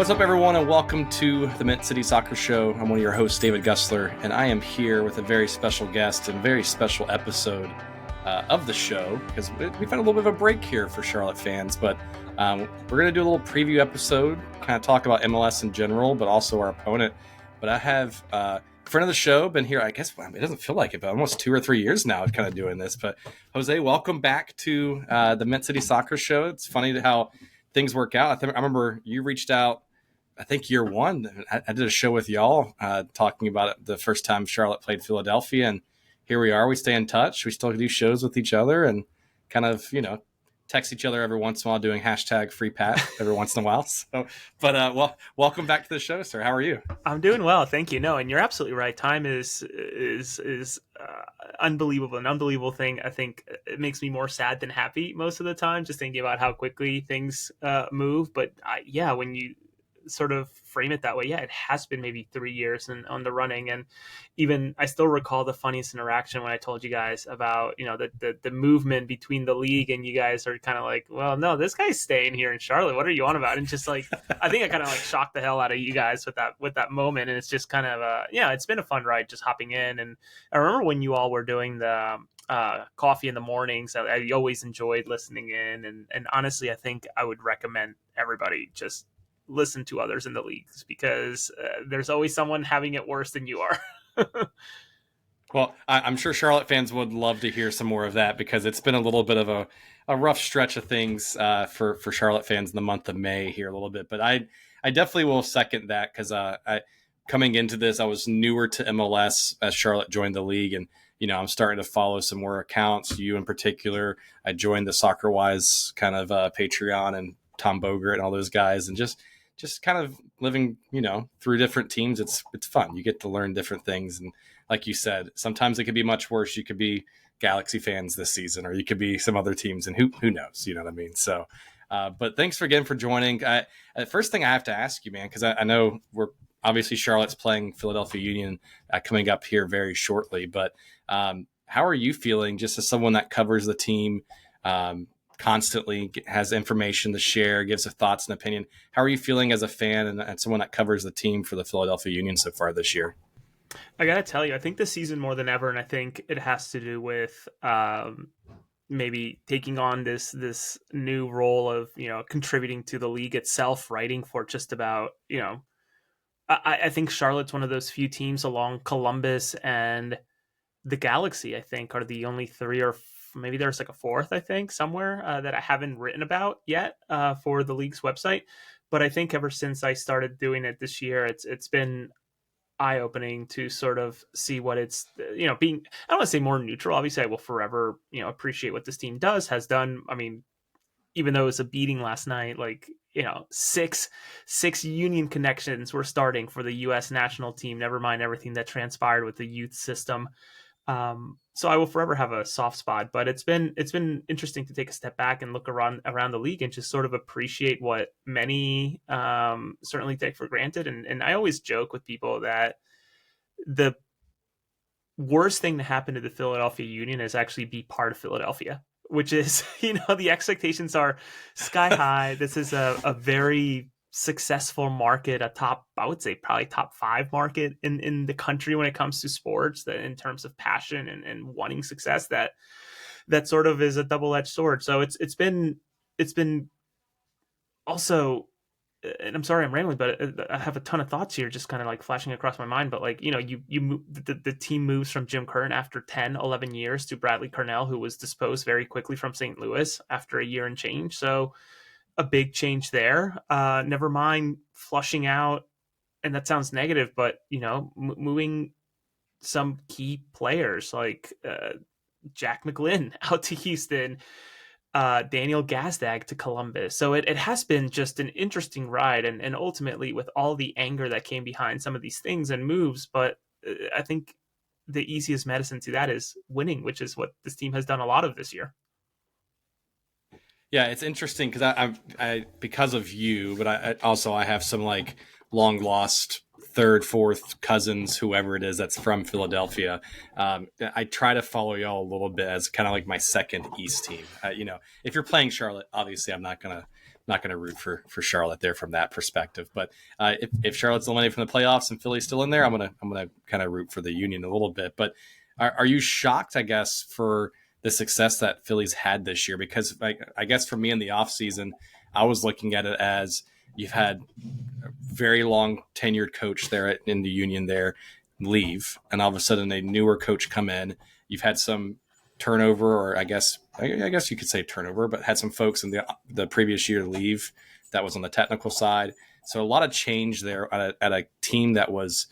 What's up, everyone, and welcome to the Mint City Soccer Show. I'm one of your hosts, David Gussler, and I am here with a very special guest and very special episode of the show because we've had a little bit of a break here for Charlotte fans, but we're going to do a little preview episode, kind of talk about MLS in general, but also our opponent. But I have a friend of the show, been here, I guess, it doesn't feel like it, but almost 2 or 3 years now kind of doing this. But Jose, welcome back to the Mint City Soccer Show. It's funny how things work out. I remember you reached out, I think year one. I did a show with y'all talking about it the first time Charlotte played Philadelphia, and here we are. We stay in touch. We still do shows with each other and kind of, text each other every once in a while, doing hashtag free Pat every once in a while. So, but welcome back to the show, sir. How are you? I'm doing well, thank you. No, and you're absolutely right. Time is unbelievable, an unbelievable thing. I think it makes me more sad than happy most of the time, just thinking about how quickly things move. But when you sort of frame it that way, it has been maybe 3 years on the running. And even I still recall the funniest interaction when I told you guys about the movement between the league, and you guys are kind of like, well, no, this guy's staying here in Charlotte, what are you on about? And just like I think I kind of like shocked the hell out of you guys with that moment. And it's just kind of it's been a fun ride just hopping in. And I remember when you all were doing the coffee in the mornings, I always enjoyed listening in, and honestly I think I would recommend everybody just listen to others in the leagues, because there's always someone having it worse than you are. Well, I'm sure Charlotte fans would love to hear some more of that, because it's been a little bit of a rough stretch of things for Charlotte fans in the month of May here a little bit. But I definitely will second that, because coming into this, I was newer to MLS as Charlotte joined the league, and I'm starting to follow some more accounts, you in particular. I joined the Soccer Wise kind of Patreon, and Tom Bogert and all those guys, and just kind of living, through different teams. It's fun. You get to learn different things. And like you said, sometimes it could be much worse. You could be Galaxy fans this season, or you could be some other teams, and who knows, you know what I mean? So, but thanks again for joining. First thing I have to ask you, man, because I know we're obviously Charlotte's playing Philadelphia Union coming up here very shortly, but how are you feeling just as someone that covers the team, constantly has information to share, gives her thoughts and opinion? How are you feeling as a fan and someone that covers the team for the Philadelphia Union so far this year? I gotta tell you, I think this season more than ever, and I think it has to do with maybe taking on this new role of contributing to the league itself, writing for just about I think Charlotte's one of those few teams, along Columbus and the Galaxy, I think, are the only three, or maybe there's like a fourth, I think, somewhere that I haven't written about yet for the league's website. But I think ever since I started doing it this year, it's been eye-opening to sort of see what it's being, I don't want to say more neutral. Obviously I will forever appreciate what this team has done. I mean, even though it was a beating last night, like six Union connections were starting for the U.S. national team, never mind everything that transpired with the youth system. So I will forever have a soft spot, but it's been interesting to take a step back and look around the league and just sort of appreciate what many certainly take for granted. And I always joke with people that the worst thing to happen to the Philadelphia Union is actually be part of Philadelphia, which is, the expectations are sky high. This is a very successful market, I would say probably top 5 market in the country when it comes to sports, that in terms of passion and wanting success, that sort of is a double-edged sword. So it's been also, and I'm sorry I'm rambling, but I have a ton of thoughts here just kind of like flashing across my mind. But like, the team moves from Jim Curtin after 10-11 years to Bradley Cornell, who was disposed very quickly from St. Louis after a year and change. So a big change there. Never mind flushing out, and that sounds negative, but moving some key players like Jack McGlynn out to Houston, Daniel Gazdag to Columbus. So it has been just an interesting ride, and ultimately with all the anger that came behind some of these things and moves. But I think the easiest medicine to that is winning, which is what this team has done a lot of this year. Yeah, it's interesting because I because of you, but I have some like long lost third, fourth cousins, whoever it is that's from Philadelphia. I try to follow y'all a little bit as kind of like my second East team. If you're playing Charlotte, obviously I'm not gonna not going to root for Charlotte there from that perspective. But if Charlotte's eliminated from the playoffs and Philly's still in there, I'm gonna kind of root for the Union a little bit. But are you shocked, I guess, for the success that Philly's had this year? Because I guess for me in the offseason, I was looking at it as you've had a very long tenured coach there in the Union there leave, and all of a sudden a newer coach come in. You've had some turnover, or I guess you could say turnover, but had some folks in the previous year leave. That was on the technical side. So a lot of change there at a team that was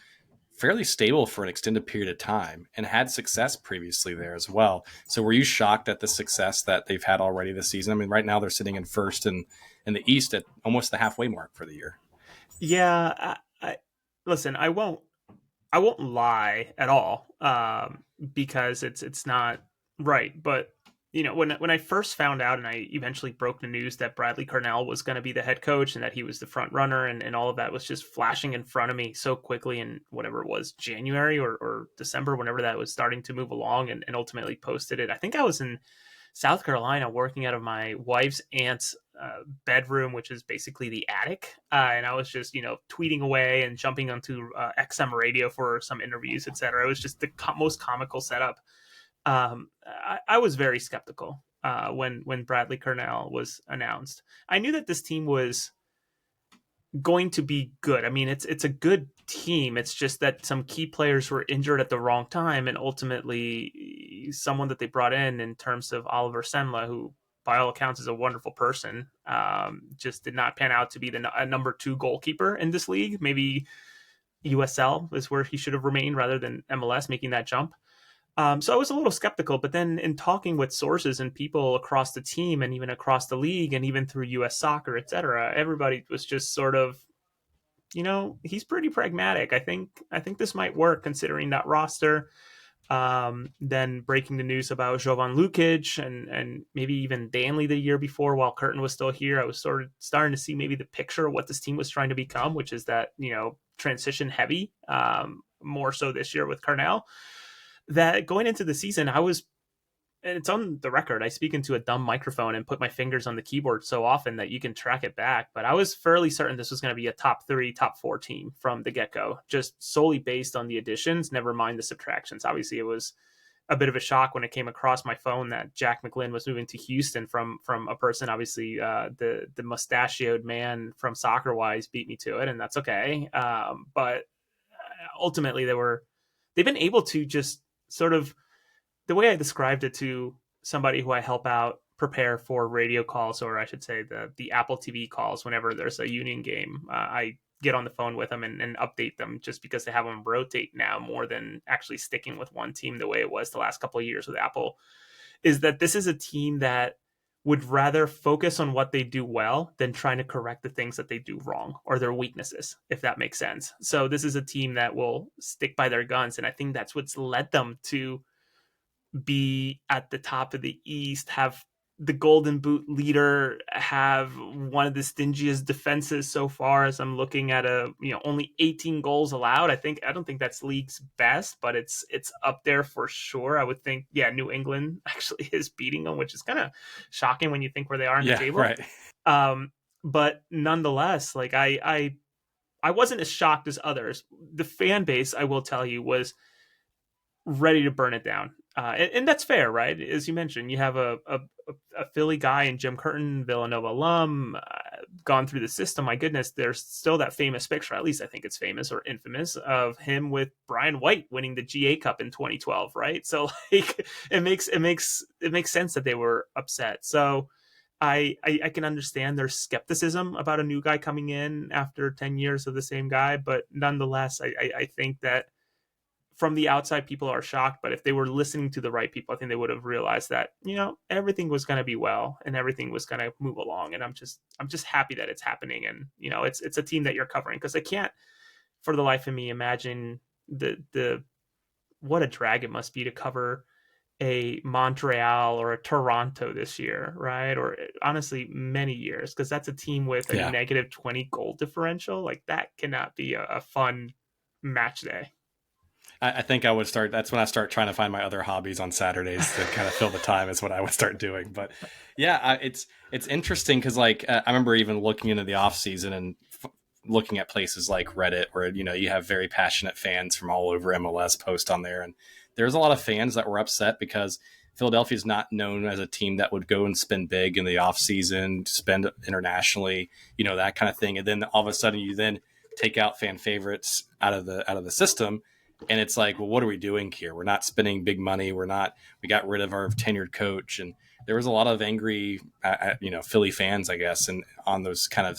fairly stable for an extended period of time and had success previously there as well. So were you shocked at the success that they've had already this season? I mean, right now they're sitting in first in the East at almost the halfway mark for the year. Yeah, listen. I won't lie at all, because it's not right. But when I first found out, and I eventually broke the news that Bradley Cornell was going to be the head coach and that he was the front runner, and all of that was just flashing in front of me so quickly in whatever it was, January or December, whenever that was starting to move along, and ultimately posted it. I think I was in South Carolina working out of my wife's aunt's bedroom, which is basically the attic. And I was just, tweeting away and jumping onto XM radio for some interviews, etc. It was just the most comical setup. I was very skeptical when Bradley Cornell was announced. I knew that this team was going to be good. I mean, it's a good team. It's just that some key players were injured at the wrong time, and ultimately, someone that they brought in terms of Oliver Senla, who by all accounts is a wonderful person, just did not pan out to be the number 2 goalkeeper in this league. Maybe USL is where he should have remained rather than MLS, making that jump. So I was a little skeptical, but then in talking with sources and people across the team and even across the league and even through US soccer, etc., everybody was just sort of, he's pretty pragmatic. I think this might work considering that roster. Then breaking the news about Jovan Lukic and maybe even Danley the year before while Curtin was still here, I was sort of starting to see maybe the picture of what this team was trying to become, which is that, transition heavy, more so this year with Cornell. That going into the season, I was, and it's on the record, I speak into a dumb microphone and put my fingers on the keyboard so often that you can track it back, but I was fairly certain this was going to be a top 3, top 4 team from the get-go, just solely based on the additions, never mind the subtractions. Obviously, it was a bit of a shock when it came across my phone that Jack McGlynn was moving to Houston from a person, obviously, the mustachioed man from Soccer Wise beat me to it, and that's okay. But ultimately, they've been able to just sort of, the way I described it to somebody who I help out prepare for radio calls, or I should say the Apple TV calls, whenever there's a Union game, I get on the phone with them and update them, just because they have them rotate now more than actually sticking with one team the way it was the last couple of years with Apple, is that this is a team that would rather focus on what they do well than trying to correct the things that they do wrong or their weaknesses, if that makes sense. So this is a team that will stick by their guns. And I think that's what's led them to be at the top of the East, have the Golden Boot leader, have one of the stingiest defenses so far. As I'm looking at only 18 goals allowed. I don't think that's league's best, but it's up there for sure. I would think, yeah, New England actually is beating them, which is kind of shocking when you think where they are in the Yeah, table. right. But nonetheless, like I wasn't as shocked as others. The fan base, I will tell you, was ready to burn it down. And that's fair, right? As you mentioned, you have a Philly guy in Jim Curtin, Villanova alum, gone through the system. My goodness, there's still that famous picture, at least I think it's famous or infamous, of him with Brian White winning the GA Cup in 2012, right? So like it makes sense that they were upset. So I can understand their skepticism about a new guy coming in after 10 years of the same guy, but nonetheless, I think that from the outside, people are shocked, but if they were listening to the right people, I think they would have realized that, everything was going to be well and everything was going to move along. And I'm just happy that it's happening. And, it's a team that you're covering, because I can't for the life of me imagine the what a drag it must be to cover a Montreal or a Toronto this year, right? Or honestly, many years, because that's a team with a Yeah. negative 20 goal differential. Like that cannot be a fun match day. I think I would start. That's when I start trying to find my other hobbies on Saturdays to kind of fill the time. Is what I would start doing. But yeah, it's interesting because like I remember even looking into the off season and looking at places like Reddit, where you have very passionate fans from all over MLS post on there, and there's a lot of fans that were upset because Philadelphia is not known as a team that would go and spend big in the off season, spend internationally, that kind of thing, and then all of a sudden you then take out fan favorites out of the system, and it's like, well, what are we doing here? We're not spending big money. We got rid of our tenured coach, and there was a lot of angry, Philly fans, I guess, and on those kind of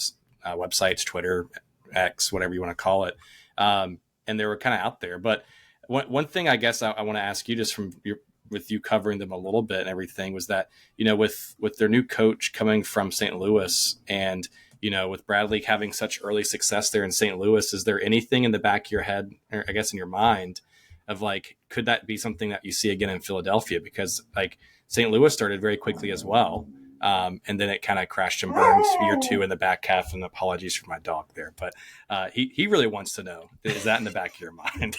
websites, Twitter, X, whatever you want to call it, and they were kind of out there. But one thing I guess I want to ask you, just with you covering them a little bit and everything, was that with their new coach coming from St. Louis, and with Bradley having such early success there in St. Louis, is there anything in the back of your head, or I guess in your mind, of like, could that be something that you see again in Philadelphia? Because like St. Louis started very quickly as well. And then it kind of crashed and burned year two in the back half. And apologies for my dog there, but he really wants to know, is that in the back of your mind?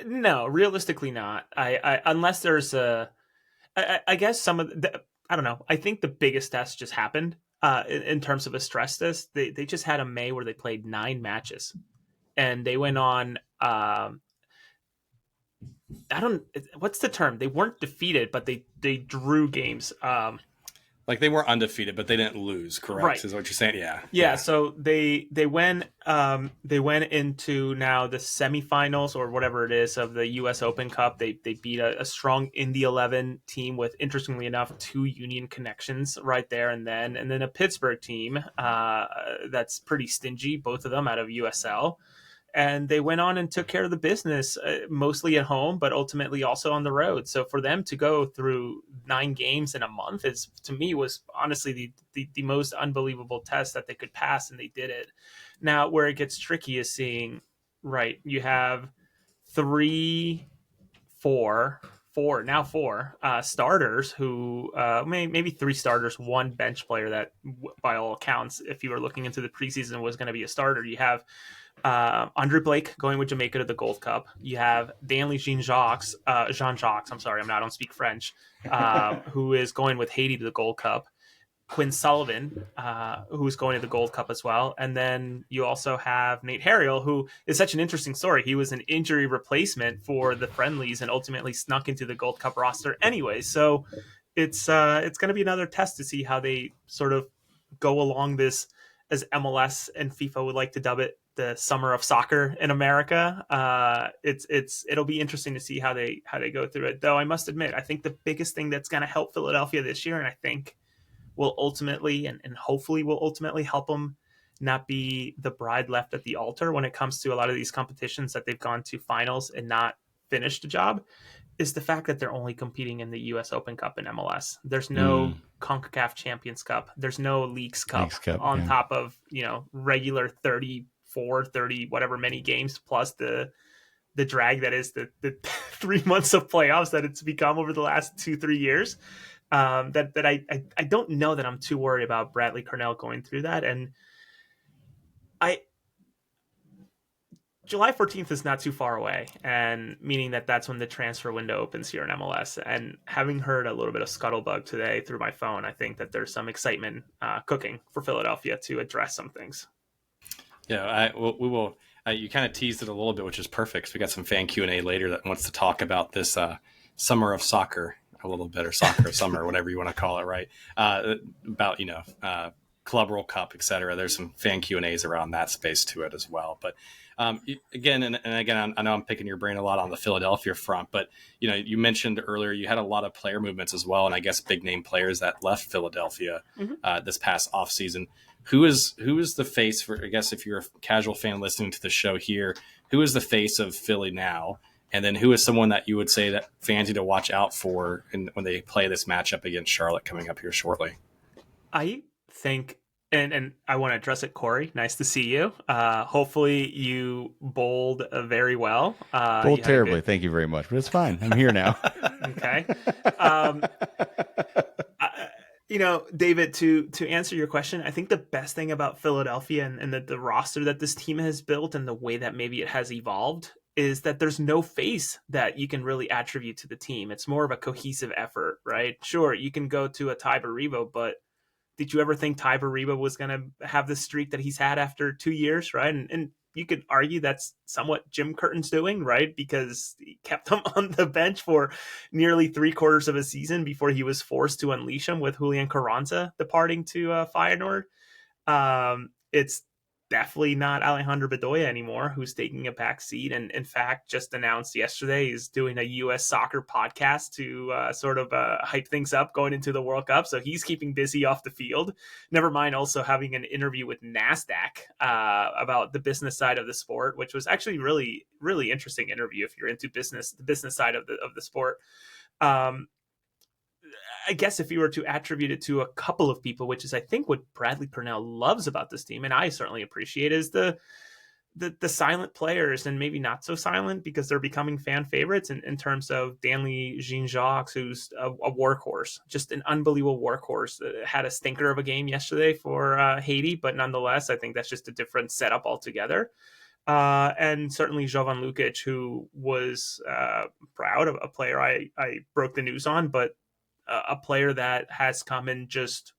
No, realistically not. I unless there's I guess some of the, I don't know. I think the biggest test just happened in terms of a stress test. They just had a May where they played 9 matches, and they went on. I don't. What's the term? They weren't defeated, but they drew games. Like they weren't undefeated, but they didn't lose. Correct, right? Is what you're saying? Yeah. Yeah. So they went into now the semifinals or whatever it is of the U.S. Open Cup. They beat a strong Indy 11 team with, interestingly enough, 2 Union connections right there, and then a Pittsburgh team that's pretty stingy, both of them out of USL. And they went on and took care of the business, mostly at home, but ultimately also on the road. So for them to go through 9 games in a month to me, was honestly the most unbelievable test that they could pass, and they did it. Now, where it gets tricky is seeing, right, you have 3, 4, now 4 starters who maybe 3 starters, 1 bench player that, by all accounts, if you were looking into the preseason, was going to be a starter. You have Andre Blake going with Jamaica to the Gold Cup. You have Danley Jean-Jacques. I'm sorry, I don't speak French. Who is going with Haiti to the Gold Cup. Quinn Sullivan, who's going to the Gold Cup as well. And then you also have Nate Harriel, who is such an interesting story. He was an injury replacement for the friendlies and ultimately snuck into the Gold Cup roster anyway. So it's going to be another test to see how they sort of go along this, as MLS and FIFA would like to dub it, the summer of soccer in America. It'll be interesting to see how they go through it. Though I must admit, I think the biggest thing that's going to help Philadelphia this year, and I think will ultimately and hopefully will ultimately help them not be the bride left at the altar when it comes to a lot of these competitions that they've gone to finals and not finished the job, is the fact that they're only competing in the U.S. Open Cup in MLS. There's no CONCACAF Champions Cup. There's no Leagues Cup on top of, regular 30 whatever many games plus the drag that is the 3 months of playoffs that it's become over the last 2-3 years. That I don't know that I'm too worried about Bradley Cornell going through that. And July 14th is not too far away, and meaning that's when the transfer window opens here in MLS. And having heard a little bit of scuttlebutt today through my phone, I think that there's some excitement cooking for Philadelphia to address some things. Yeah, we will. You kind of teased it a little bit, which is perfect, because we got some fan Q&A later that wants to talk about this summer of soccer a little bit, or soccer of summer, whatever you want to call it, right? About, Club World Cup, et cetera. There's some fan Q&As around that space to it as well. But again, I know I'm picking your brain a lot on the Philadelphia front, but you mentioned earlier you had a lot of player movements as well, and I guess big name players that left Philadelphia this past offseason. Who is the face for, I guess, if you're a casual fan listening to the show here, who is the face of Philly now? And then who is someone that you would say that fans need to watch out for when they play this matchup against Charlotte coming up here shortly? I think, and I want to address it, Corey. Nice to see you. Hopefully you bowled very well. Bowled terribly. Thank you very much, but it's fine. I'm here now. Okay. David, to answer your question, I think the best thing about Philadelphia and the roster that this team has built and the way that maybe it has evolved is that there's no face that you can really attribute to the team. It's more of a cohesive effort, right? Sure, you can go to a Ty Baribo, but did you ever think Ty Bariba was going to have the streak that he's had after 2 years, right? And you could argue that's somewhat Jim Curtin's doing, right? Because he kept him on the bench for nearly 3/4 of a season before he was forced to unleash him with Julian Carranza departing to Feyenoord. It's definitely not Alejandro Bedoya anymore, who's taking a back seat. And in fact, just announced yesterday he's doing a U.S. soccer podcast to sort of hype things up going into the World Cup. So he's keeping busy off the field. Never mind also having an interview with NASDAQ about the business side of the sport, which was actually really, really interesting interview if you're into business, the business side of the sport. I guess if you were to attribute it to a couple of people, which is I think what Bradley Purnell loves about this team, and I certainly appreciate, is the silent players, and maybe not so silent because they're becoming fan favorites in terms of Danley Jean-Jacques, who's a workhorse, just an unbelievable workhorse. Had a stinker of a game yesterday for Haiti, but nonetheless, I think that's just a different setup altogether. And certainly Jovan Lukic, who was proud of a player I broke the news on, but a player that has come and just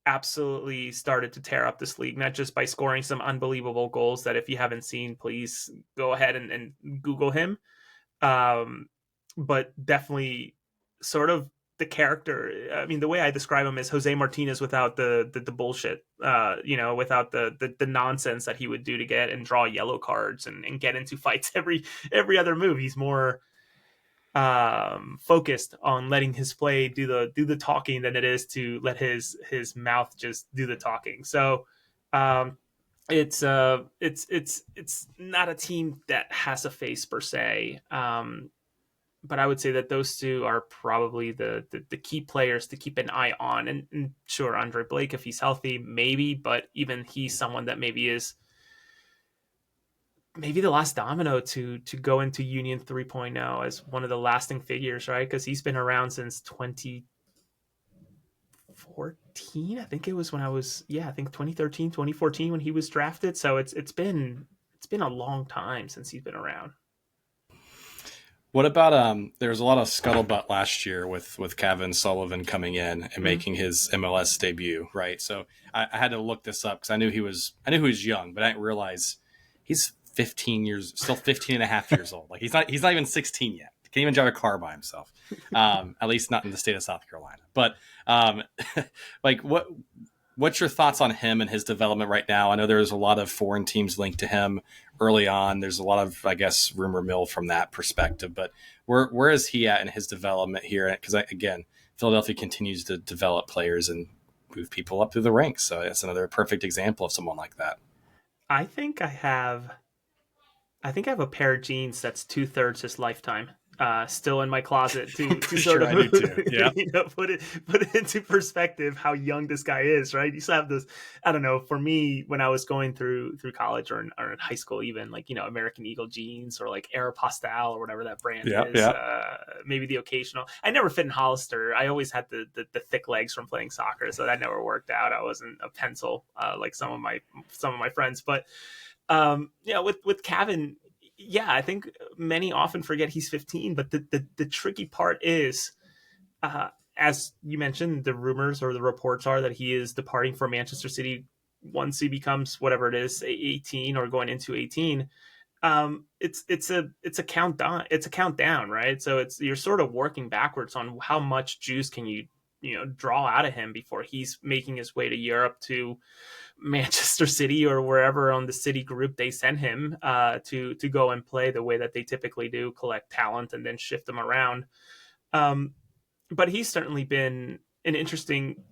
absolutely started to tear up this league, not just by scoring some unbelievable goals that if you haven't seen, please go ahead and Google him. But definitely sort of the character. I mean, the way I describe him is Jose Martinez without the bullshit, without the nonsense that he would do to get and draw yellow cards and get into fights every other move. He's more focused on letting his play do the talking than it is to let his mouth just do the talking. So it's not a team that has a face per se. But I would say that those two are probably the key players to keep an eye on. And sure, Andre Blake, if he's healthy, maybe, but even he's someone that maybe is maybe the last domino to go into Union 3.0 as one of the lasting figures, right? Because he's been around since 2014. I think it was when I think 2013, 2014 when he was drafted. So it's been a long time since he's been around. What about there was a lot of scuttlebutt last year with Kevin Sullivan coming in and making his MLS debut, right? So I had to look this up because I knew he was young, but I didn't realize he's 15 and a half years old. Like he's not even 16 yet. Can't even drive a car by himself. At least not in the state of South Carolina. But like what's your thoughts on him and his development right now? I know there's a lot of foreign teams linked to him early on. There's a lot of, I guess, rumor mill from that perspective. But where is he at in his development here? Because again, Philadelphia continues to develop players and move people up through the ranks. So it's another perfect example of someone like that. I think I have a pair of jeans that's 2/3 his lifetime still in my closet to sort of put it into perspective how young this guy is, right? You still have this, I don't know, for me when I was going through college or in high school, even like, American Eagle jeans or like Aeropostale or whatever that brand is. Maybe the occasional. I never fit in Hollister. I always had the thick legs from playing soccer, so that never worked out. I wasn't a pencil like some of my friends, but with Kevin, I think many often forget he's 15, but the tricky part is, as you mentioned, the rumors or the reports are that he is departing for Manchester City once he becomes whatever it is, 18 or going into 18. It's a countdown. It's a countdown, right? So you're sort of working backwards on how much juice can you draw out of him before he's making his way to Europe, to Manchester City or wherever on the City group they send him to go and play the way that they typically do, collect talent and then shift them around. But he's certainly been an interesting,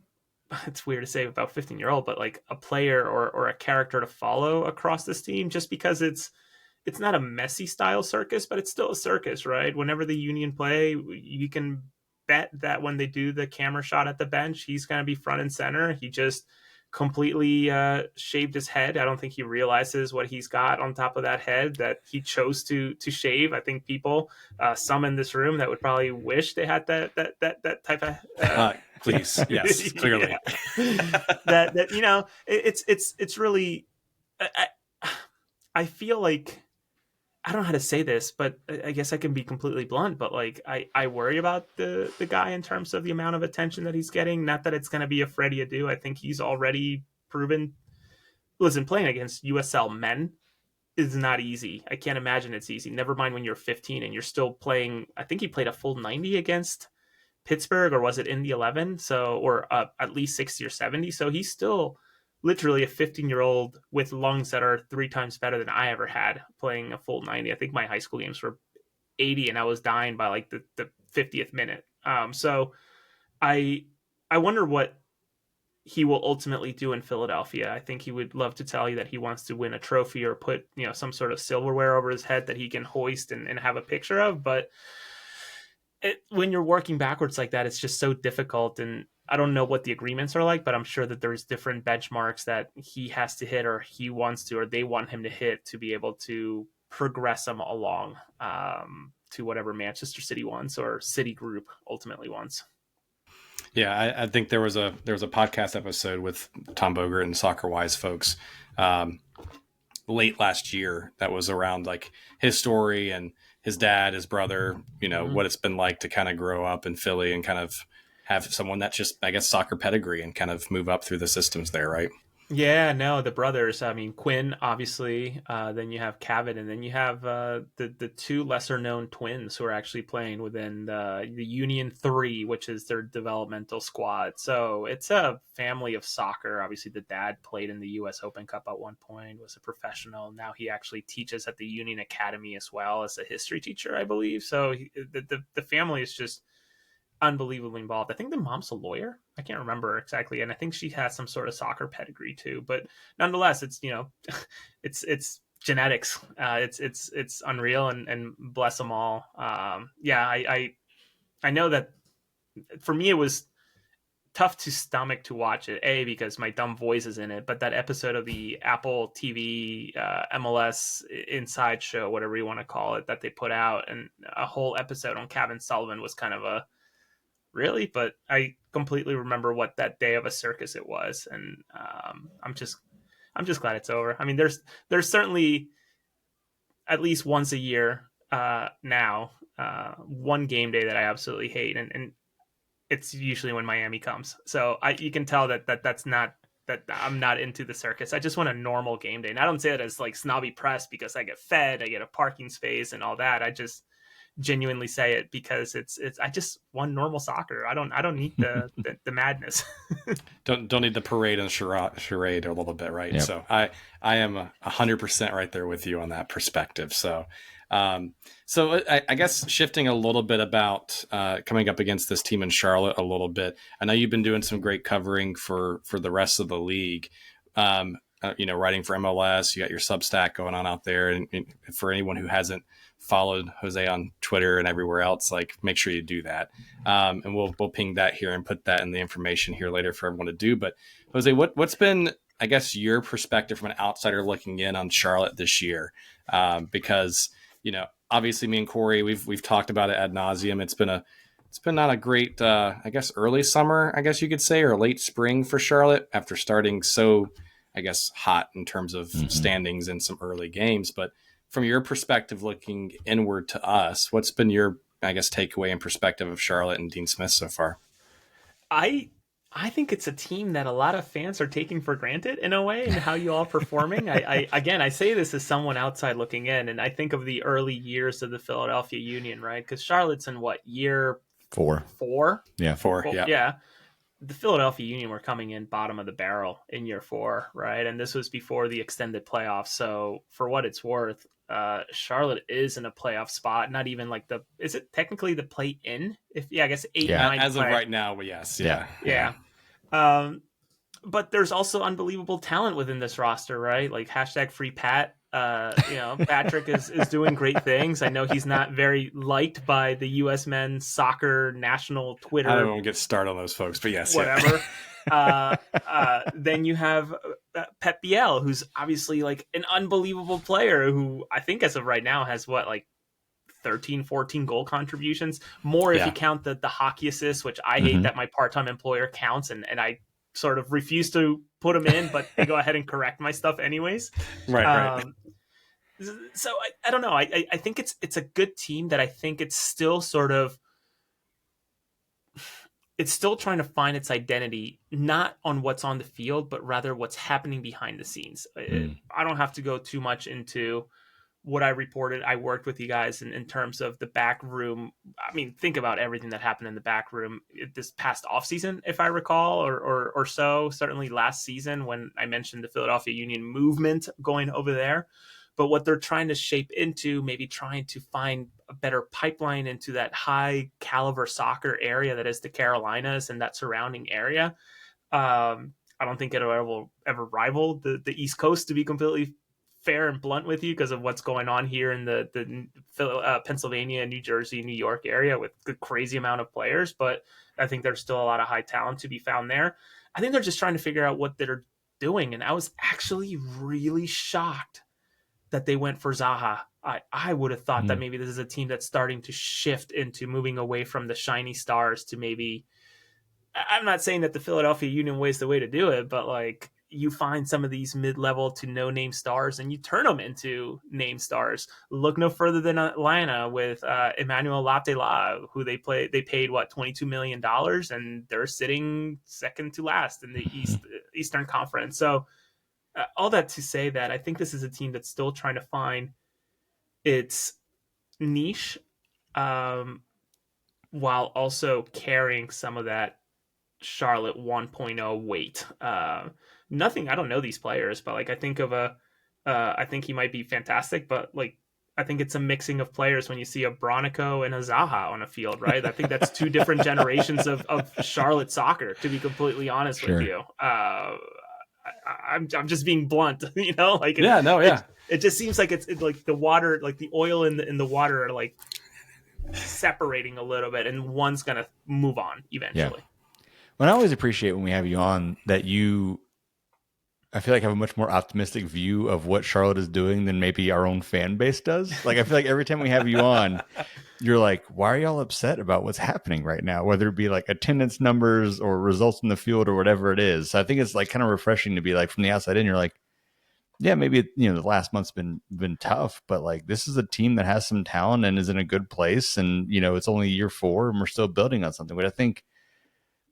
it's weird to say about 15-year-old, but like a player or a character to follow across this team, just because it's not a messy style circus, but it's still a circus, right? Whenever the Union play, you can bet that when they do the camera shot at the bench, he's going to be front and center. He just completely shaved his head. I don't think he realizes what he's got on top of that head that he chose to shave. I think people, some in this room, that would probably wish they had that type of. Please, yes, clearly. that it's really. I feel like, I don't know how to say this, but I guess I can be completely blunt. But like, I worry about the guy in terms of the amount of attention that he's getting. Not that it's going to be a Freddie Adu. I think he's already proven. Listen, playing against USL men is not easy. I can't imagine it's easy. Never mind when you're 15 and you're still playing. I think he played a full 90 against Pittsburgh, or was it in the 11? So, or at least 60 or 70. So he's still literally a 15-year-old with lungs that are 3 times better than I ever had playing a full 90. I think my high school games were 80 and I was dying by like the 50th minute. So I wonder what he will ultimately do in Philadelphia. I think he would love to tell you that he wants to win a trophy or put, some sort of silverware over his head that he can hoist and have a picture of. But when you're working backwards like that, it's just so difficult. And I don't know what the agreements are like, but I'm sure that there's different benchmarks that he has to hit, or he wants to, or they want him to hit, to be able to progress him along to whatever Manchester City wants, or City Group ultimately wants. Yeah, I think there was a podcast episode with Tom Bogert and Soccer Wise folks late last year that was around like his story and his dad, his brother, what it's been like to kind of grow up in Philly and kind of have someone that's just, I guess, soccer pedigree and kind of move up through the systems there, right? Yeah, no, the brothers. I mean, Quinn, obviously. Then you have Cavett, and then you have the 2 lesser known twins who are actually playing within the Union 3, which is their developmental squad. So it's a family of soccer. Obviously, the dad played in the U.S. Open Cup at one point, was a professional. Now he actually teaches at the Union Academy as well as a history teacher, I believe. So the family is just unbelievably involved. I think the mom's a lawyer. I can't remember exactly, and I think she has some sort of soccer pedigree too. But nonetheless, it's it's genetics. It's unreal, and bless them all. I know that for me it was tough to stomach to watch it. Because my dumb voice is in it, but that episode of the Apple TV MLS Inside Show, whatever you want to call it, that they put out, and a whole episode on Kevin Sullivan was kind of a really, but I completely remember what that day of a circus it was, and I'm just glad it's over. I mean, there's certainly at least once a year now one game day that I absolutely hate, and it's usually when Miami comes. So you can tell that's not that I'm not into the circus. I just want a normal game day, and I don't say that as like snobby press because I get fed, I get a parking space, and all that. I just genuinely say it because it's I just want normal soccer. I don't need the madness. don't need the parade and charade a little bit, right? Yep. So I am 100% right there with you on that perspective. So I guess shifting a little bit about coming up against this team in Charlotte a little bit. I know you've been doing some great covering for the rest of the league. Writing for MLS, you got your Substack going on out there, and for anyone who hasn't followed Jose on Twitter and everywhere else, like make sure you do that. And we'll ping that here and put that in the information here later for everyone to do. But Jose, what's been, I guess, your perspective from an outsider looking in on Charlotte this year? Because obviously me and Corey, we've talked about it ad nauseum. It's been not a great, I guess, early summer, I guess you could say, or late spring for Charlotte after starting so, I guess, hot in terms of standings in some early games. But from your perspective, looking inward to us, what's been your, I guess, takeaway and perspective of Charlotte and Dean Smith so far? I think it's a team that a lot of fans are taking for granted in a way, and how you all performing. I say this as someone outside looking in, and I think of the early years of the Philadelphia Union, right? Because Charlotte's in what, year 4? 4? Yeah, 4. Well, yeah. The Philadelphia Union were coming in bottom of the barrel in year 4, right? And this was before the extended playoffs. So for what it's worth, Charlotte is in a playoff spot. Not even like is it technically the play in? I guess 8, 9 as of right now, well, yes. Yeah. But there's also unbelievable talent within this roster, right? Like #FreePat. Patrick is doing great things. I know he's not very liked by the U.S. men's soccer national Twitter. I don't want to get started on those folks, but yes, whatever. Yeah. Then you have Pep Biel, who's obviously like an unbelievable player who I think as of right now has 13, 14 goal contributions, more if you count the hockey assists, which I hate that my part-time employer counts, and I sort of refuse to put them in, but they go ahead and correct my stuff anyways. Right. So I don't know. I think it's a good team that I think it's still it's still trying to find its identity, not on what's on the field, but rather what's happening behind the scenes. I don't have to go too much into what I reported. I worked with you guys in terms of the back room. I mean, think about everything that happened in the back room this past offseason, if I recall, or so. Certainly last season when I mentioned the Philadelphia Union movement going over there. But what they're trying to shape into, maybe trying to find a better pipeline into that high caliber soccer area that is the Carolinas and that surrounding area. I don't think it'll ever rival the East Coast, to be completely fair and blunt with you, because of what's going on here in the Pennsylvania, New Jersey, New York area with the crazy amount of players. But I think there's still a lot of high talent to be found there. I think they're just trying to figure out what they're doing. And I was actually really shocked that they went for Zaha. I would have thought that maybe this is a team that's starting to shift into moving away from the shiny stars to maybe, I'm not saying that the Philadelphia Union way is the way to do it, but like you find some of these mid-level to no-name stars and you turn them into name stars. Look no further than Atlanta with Emmanuel Latela, who they paid $22 million, and they're sitting second to last in the Eastern Conference. So all that to say that I think this is a team that's still trying to find its niche, while also carrying some of that Charlotte 1.0 weight. I don't know these players, but like I think he might be fantastic, but like I think it's a mixing of players when you see a Bronico and a Zaha on a field, right? I think that's two different generations of Charlotte soccer, to be completely honest with you. I'm just being blunt, It just seems like it's like the water, like the oil in the water are like separating a little bit, and one's gonna move on eventually. Yeah. Well, I always appreciate when we have you on that I feel like have a much more optimistic view of what Charlotte is doing than maybe our own fan base does. Like I feel like every time we have you on, you're like, why are y'all upset about what's happening right now? Whether it be like attendance numbers or results in the field or whatever it is. So I think it's like kind of refreshing to be like from the outside in, you're like, yeah, maybe, the last month's been tough, but like this is a team that has some talent and is in a good place. And, it's only year 4 and we're still building on something. But I think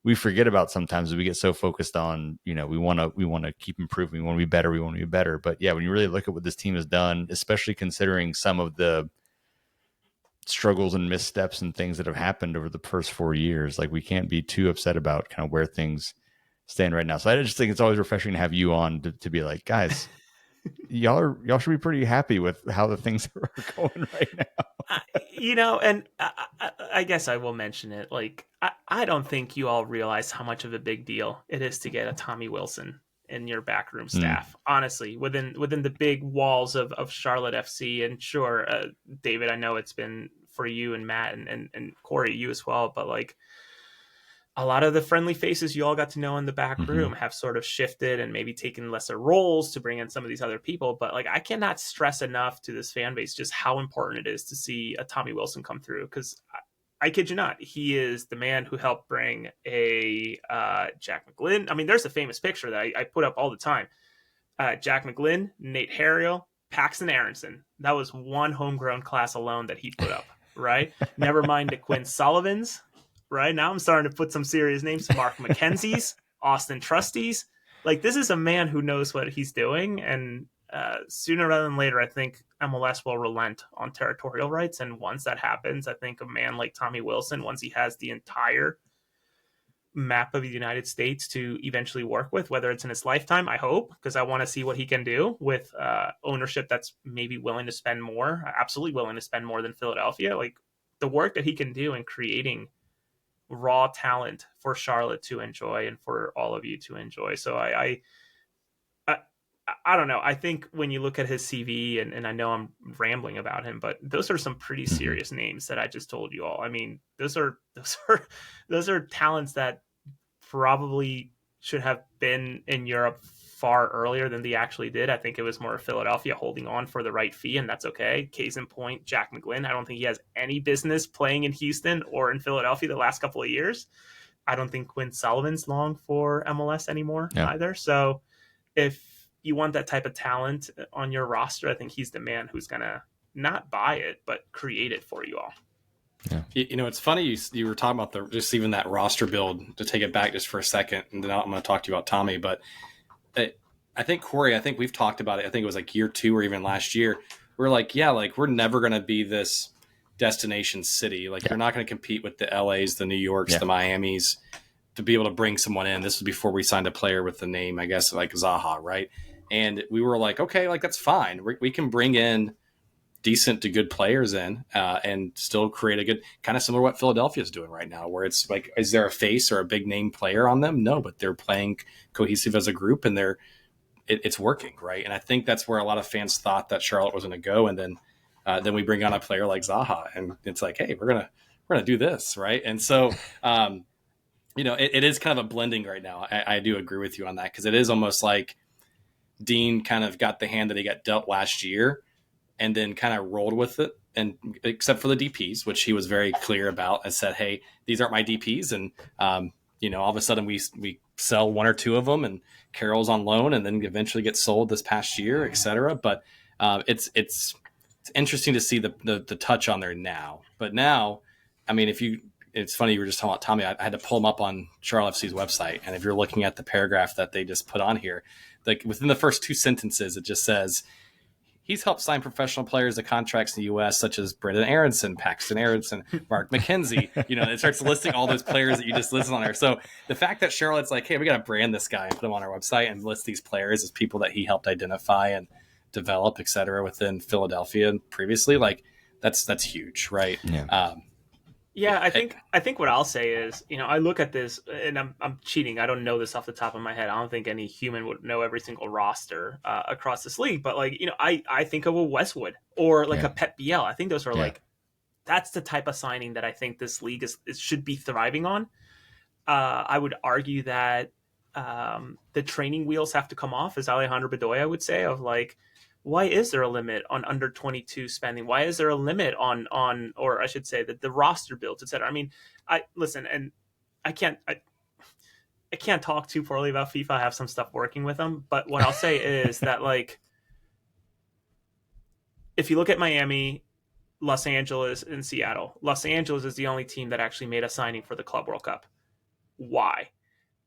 we forget about sometimes we get so focused on, we want to keep improving. We want to be better. But yeah, when you really look at what this team has done, especially considering some of the struggles and missteps and things that have happened over the first 4 years, like we can't be too upset about kind of where things stand right now. So I just think it's always refreshing to have you on to be like, guys, y'all should be pretty happy with how the things are going right now. And I guess I will mention it. Like, I don't think you all realize how much of a big deal it is to get a Tommy Wilson in your backroom staff. Honestly, within the big walls of Charlotte FC. And sure, David, I know it's been for you and Matt and Corey, you as well. But like, a lot of the friendly faces you all got to know in the back room have sort of shifted and maybe taken lesser roles to bring in some of these other people. But like, I cannot stress enough to this fan base just how important it is to see a Tommy Wilson come through. Because I kid you not, he is the man who helped bring a Jack McGlynn. I mean, there's a famous picture that I put up all the time. Jack McGlynn, Nate Harriel, Paxton Aronson. That was one homegrown class alone that he put up, right? Never mind the Quinn Sullivans. Right now, I'm starting to put some serious names. Mark McKenzie's, Austin Trustees. Like, this is a man who knows what he's doing. And sooner rather than later, I think MLS will relent on territorial rights. And once that happens, I think a man like Tommy Wilson, once he has the entire map of the United States to eventually work with, whether it's in his lifetime, I hope, because I want to see what he can do with ownership that's maybe willing to spend more, absolutely willing to spend more than Philadelphia. Like, the work that he can do in creating raw talent for Charlotte to enjoy and for all of you to enjoy. So I don't know. I think when you look at his CV, and I know I'm rambling about him, but those are some pretty Mm-hmm. serious names that I just told you all. I mean, those are talents that probably should have been in Europe far earlier than they actually did. I think it was more Philadelphia holding on for the right fee, and that's okay. Case in point, Jack McGlynn. I don't think he has any business playing in Houston or in Philadelphia the last couple of years. I don't think Quinn Sullivan's long for MLS anymore Yeah. either. So if you want that type of talent on your roster, I think he's the man who's going to not buy it, but create it for you all. Yeah. It's funny you were talking about just even that roster build, to take it back just for a second, and then I'm going to talk to you about Tommy. But I think, Corey, I think we've talked about it. I think it was like year 2 or even last year. We're like, yeah, like we're never going to be this destination city. Like you're not going to compete with the LAs, the New Yorks, the Miamis to be able to bring someone in. This was before we signed a player with the name, I guess, like Zaha, right? And we were like, okay, like that's fine. We can bring in decent to good players in and still create a good, kind of similar to what Philadelphia is doing right now, where it's like, is there a face or a big name player on them? No, but they're playing cohesive as a group, and it's working, right? And I think that's where a lot of fans thought that Charlotte was going to go, and then we bring on a player like Zaha, and it's like, hey, we're gonna do this, right? And so it is kind of a blending right now. I do agree with you on that, because it is almost like Dean kind of got the hand that he got dealt last year, and then kind of rolled with it, and except for the DPs, which he was very clear about and said, hey, these aren't my DPs. And, all of a sudden we sell 1 or 2 of them, and Carroll's on loan and then eventually get sold this past year, et cetera. But it's interesting to see the touch on there now. But now, I mean, it's funny, you were just talking about Tommy. I had to pull him up on Charlotte FC's website. And if you're looking at the paragraph that they just put on here, like within the first 2 sentences, it just says, he's helped sign professional players to contracts in the U.S., such as Brendan Aronson, Paxton Aronson, Mark McKenzie. It starts listing all those players that you just listed on there. So the fact that Charlotte's like, hey, we got to brand this guy and put him on our website and list these players as people that he helped identify and develop, et cetera, within Philadelphia and previously, like that's huge, right? Yeah. Yeah, I think what I'll say is, I look at this, and I'm cheating. I don't know this off the top of my head. I don't think any human would know every single roster across this league. But I think of a Westwood or like a Pep Biel. I think those are that's the type of signing that I think this league should be thriving on. I would argue that the training wheels have to come off, as Alejandro Bedoya would say, of like, why is there a limit on under 22 spending? Why is there a limit on, or I should say that the roster builds, et cetera? I mean, and I can't talk too poorly about FIFA. I have some stuff working with them, but what I'll say is that, like, if you look at Miami, Los Angeles, and Seattle, Los Angeles is the only team that actually made a signing for the Club World Cup. Why?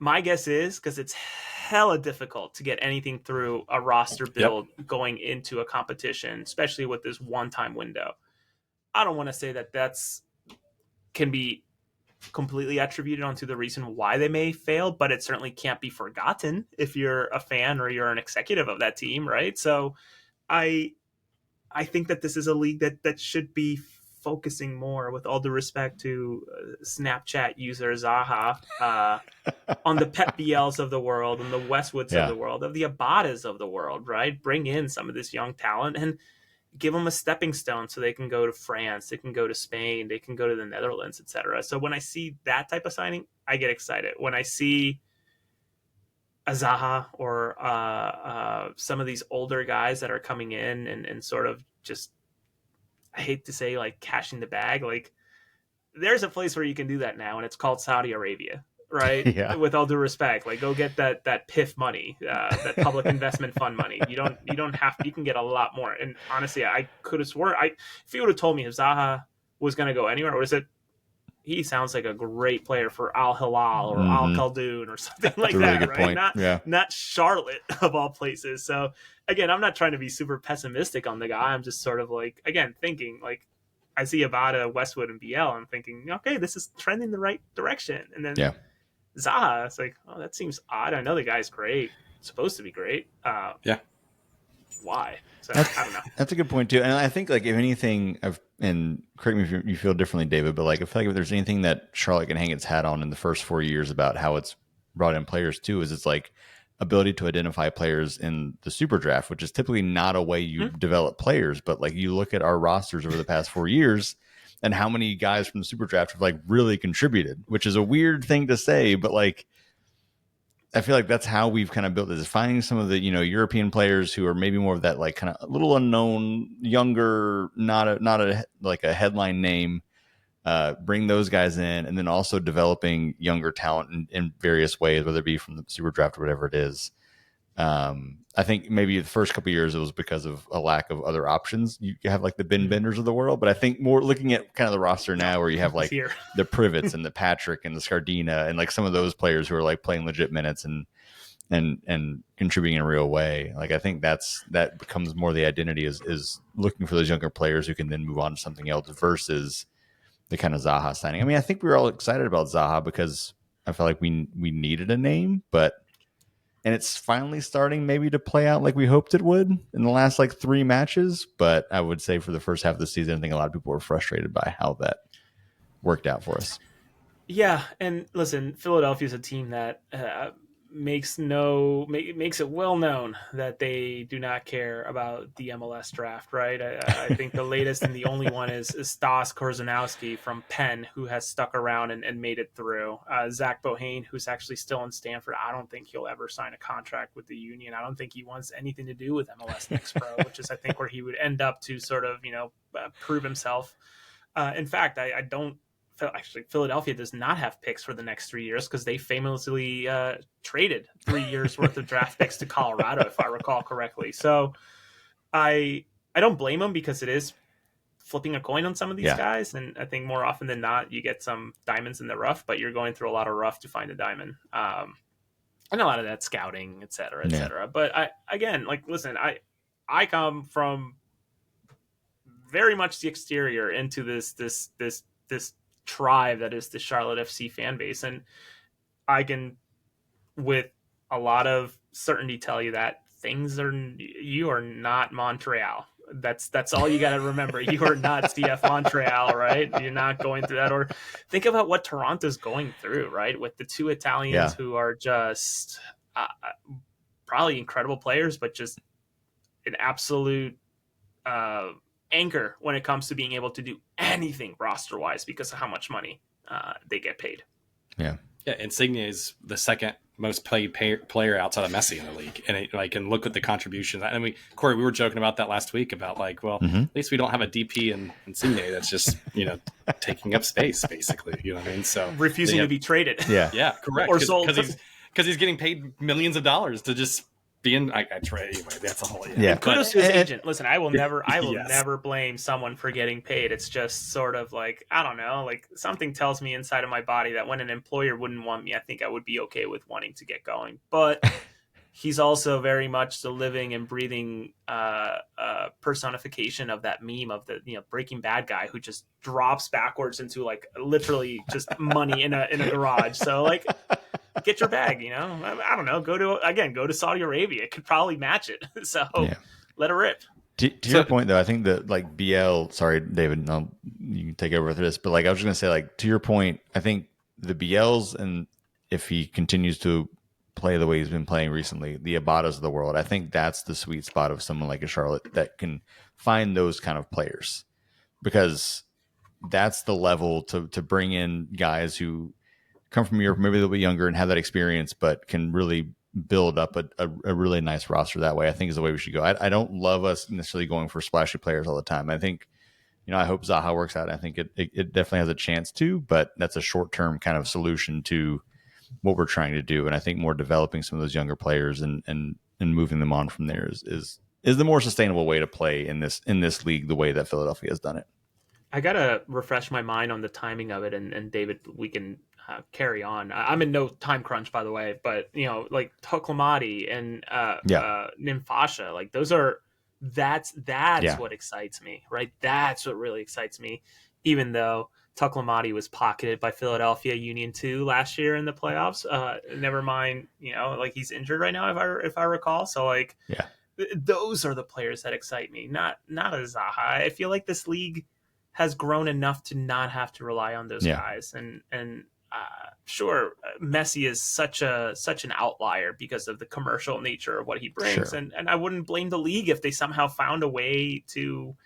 My guess is because it's hella difficult to get anything through a roster build going into a competition, especially with this one-time window. I don't want to say that can be completely attributed onto the reason why they may fail, but it certainly can't be forgotten if you're a fan or you're an executive of that team, right? So I think that this is a league that should be focusing more, with all due respect to Snapchat user Zaha, on the Pep Biels of the world and the Westwoods of the world, of the Abadas of the world, right? Bring in some of this young talent and give them a stepping stone so they can go to France, they can go to Spain, they can go to the Netherlands, etc. So when I see that type of signing, I get excited. When I see a Zaha or some of these older guys that are coming in and sort of just, I hate to say, like, cashing the bag, like, there's a place where you can do that now, and it's called Saudi Arabia, right? Yeah. With all due respect, like, go get that PIF money, that public investment fund money. You don't have to, you can get a lot more. And honestly, I could have sworn, if you would have told me if Zaha was going to go anywhere, or is it, he sounds like a great player for Al Hilal or Al Khaldoon or something like That's a really that, good right? point. Not Charlotte of all places. So again, I'm not trying to be super pessimistic on the guy. I'm just sort of like, again, thinking like, I see Abada, Westwood, and BL. I'm thinking, okay, this is trending the right direction. And then Zaha, it's like, oh, that seems odd. I know the guy's great, supposed to be great. Why? So I don't know. That's a good point too. And I think, like, if anything, and correct me if you feel differently, David, but like, I feel like if there's anything that Charlotte can hang its hat on in the first 4 years about how it's brought in players too, is it's like ability to identify players in the super draft, which is typically not a way you develop players. But like you look at our rosters over the past 4 years and how many guys from the super draft have like really contributed, which is a weird thing to say, but like, I feel like that's how we've kind of built this, finding some of the, European players who are maybe more of that, like kind of a little unknown, younger, not a like a headline name, bring those guys in, and then also developing younger talent in various ways, whether it be from the super draft or whatever it is. I think maybe the first couple of years it was because of a lack of other options. You have like the Ben Benders of the world, but I think more looking at kind of the roster now where you have like the Privets and the Patrick and the Scardina and like some of those players who are like playing legit minutes and contributing in a real way. Like I think that becomes more the identity is looking for those younger players who can then move on to something else versus the kind of Zaha signing. I mean, I think we were all excited about Zaha because I felt like we needed a name, and it's finally starting maybe to play out like we hoped it would in the last like 3 matches. But I would say for the first half of the season, I think a lot of people were frustrated by how that worked out for us. Yeah, and listen, Philadelphia is a team that makes it well known that they do not care about the MLS draft, right? I think the latest and the only one is Stas Korzanowski from Penn, who has stuck around and made it through. Zach Bohane, who's actually still in Stanford, I don't think he'll ever sign a contract with the Union. I don't think he wants anything to do with MLS Next Pro, which is I think where he would end up to sort of prove himself. In fact, I don't. Actually, Philadelphia does not have picks for the next 3 years because they famously traded 3 years worth of draft picks to Colorado, if I recall correctly. So I don't blame them because it is flipping a coin on some of these guys. And I think more often than not, you get some diamonds in the rough, but you're going through a lot of rough to find a diamond. And a lot of that scouting, et cetera, et cetera. But listen, I come from very much the exterior into this tribe that is the Charlotte FC fan base, and I can with a lot of certainty tell you that you are not Montreal. That's all you got to remember. You are not CF Montreal, right? You're not going through that. Or think about what Toronto's going through, right? With the 2 Italians who are just probably incredible players, but just an absolute anchor when it comes to being able to do anything roster wise because of how much money they get paid. Yeah, Insigne is the second most paid player outside of Messi in the league, and look at the contributions. I mean, Corey, we were joking about that last week about like, well, at least we don't have a DP in Insigne that's just taking up space basically. You know what I mean? So refusing to be traded. Yeah, correct. Or sold because he's getting paid millions of dollars to just being I try anyway. That's a whole kudos to his agent. Listen, I will never blame someone for getting paid. It's just sort of like, I don't know, like something tells me inside of my body that when an employer wouldn't want me, I think I would be okay with wanting to get going. But he's also very much the living and breathing personification of that meme of the Breaking Bad guy who just drops backwards into like literally just money in a garage. So like, get your bag, I don't know, go to Saudi Arabia. It could probably match it. So let it rip. To your point though, I think that like BL, sorry, David, you can take over with this, but like, I was just going to say, like, to your point, I think the BLs, and if he continues to play the way he's been playing recently, the Abadas of the world, I think that's the sweet spot of someone like a Charlotte that can find those kind of players, because that's the level to bring in guys who come from Europe, maybe they'll be younger and have that experience, but can really build up a really nice roster that way. I think is the way we should go. I don't love us necessarily going for splashy players all the time. I think, I hope Zaha works out. I think it definitely has a chance to, but that's a short-term kind of solution to what we're trying to do. And I think more developing some of those younger players and moving them on from there is the more sustainable way to play in this league, the way that Philadelphia has done it. I got to refresh my mind on the timing of it. And David, we can carry on. I'm in no time crunch, by the way, but like Toklamati and Nimfasha, like that's what excites me, right? That's what really excites me, even though Toklamati was pocketed by Philadelphia Union 2 last year in the playoffs. Never mind, like he's injured right now, if I recall. So like, those are the players that excite me, not a Zaha. I feel like this league has grown enough to not have to rely on those guys, and sure, Messi is such an outlier because of the commercial nature of what he brings, Sure. and I wouldn't blame the league if they somehow found a way to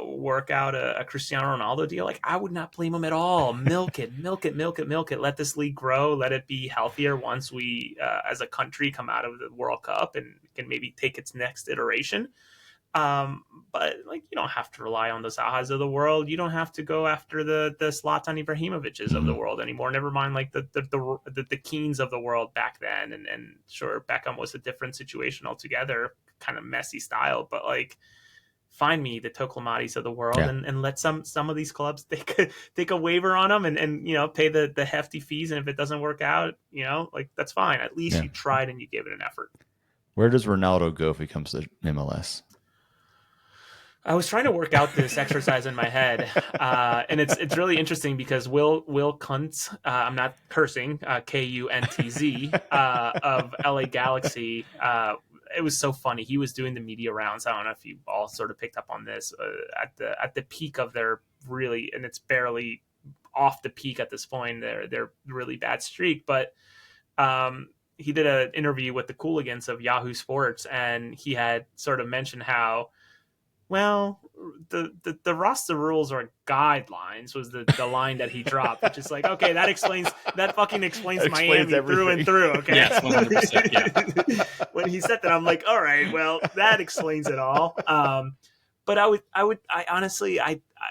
work out a Cristiano Ronaldo deal. Like, I would not blame him at all. Milk it, milk it, milk it, milk it. Let this league grow. Let it be healthier once we, as a country, come out of the World Cup and can maybe take its next iteration. Um, but like, you don't have to rely on the Zahas of the world. You don't have to go after the Zlatan Ibrahimoviches of the Mhm. world anymore. Never mind like the Keens of the world back then. And sure, Beckham was a different situation altogether, kind of messy style. But like, find me the Toklomatis of the world Yeah. and let some of these clubs take a waiver on them and pay the hefty fees. And if it doesn't work out, like, that's fine. At least Yeah. you tried and you gave it an effort. Where does Ronaldo go if he comes to MLS? I was trying to work out this exercise in my head, and it's really interesting because Will Kuntz, I'm not cursing, Kuntz, of LA Galaxy. It was so funny. He was doing the media rounds. I don't know if you all sort of picked up on this at the peak of their really, and it's barely off the peak at this point. Their really bad streak, but he did an interview with the Cooligans of Yahoo Sports, and he had sort of mentioned how, well, the roster rules are guidelines was the line that he dropped, which is like, okay, that fucking explains That explains Miami through and everything. through. Okay, Yes, 100%. Yeah. When he said that, I'm like, all right, well, that explains it all. But I honestly,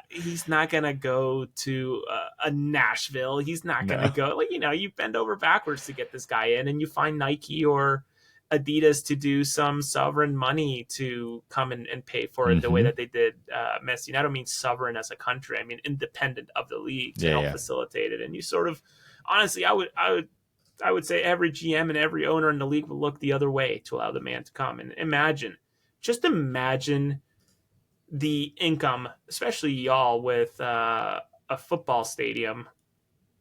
he's not gonna go to a Nashville. He's not gonna No. go, like, you bend over backwards to get this guy in, and you find Nike or Adidas to do some sovereign money to come and pay for it the way Mhm. that they did Messi. And I don't mean sovereign as a country. I mean independent of the league to help Yeah. facilitate it. And you sort of, honestly, I would say every GM and every owner in the league would look the other way to allow the man to come. And just imagine the income, especially y'all with a football stadium.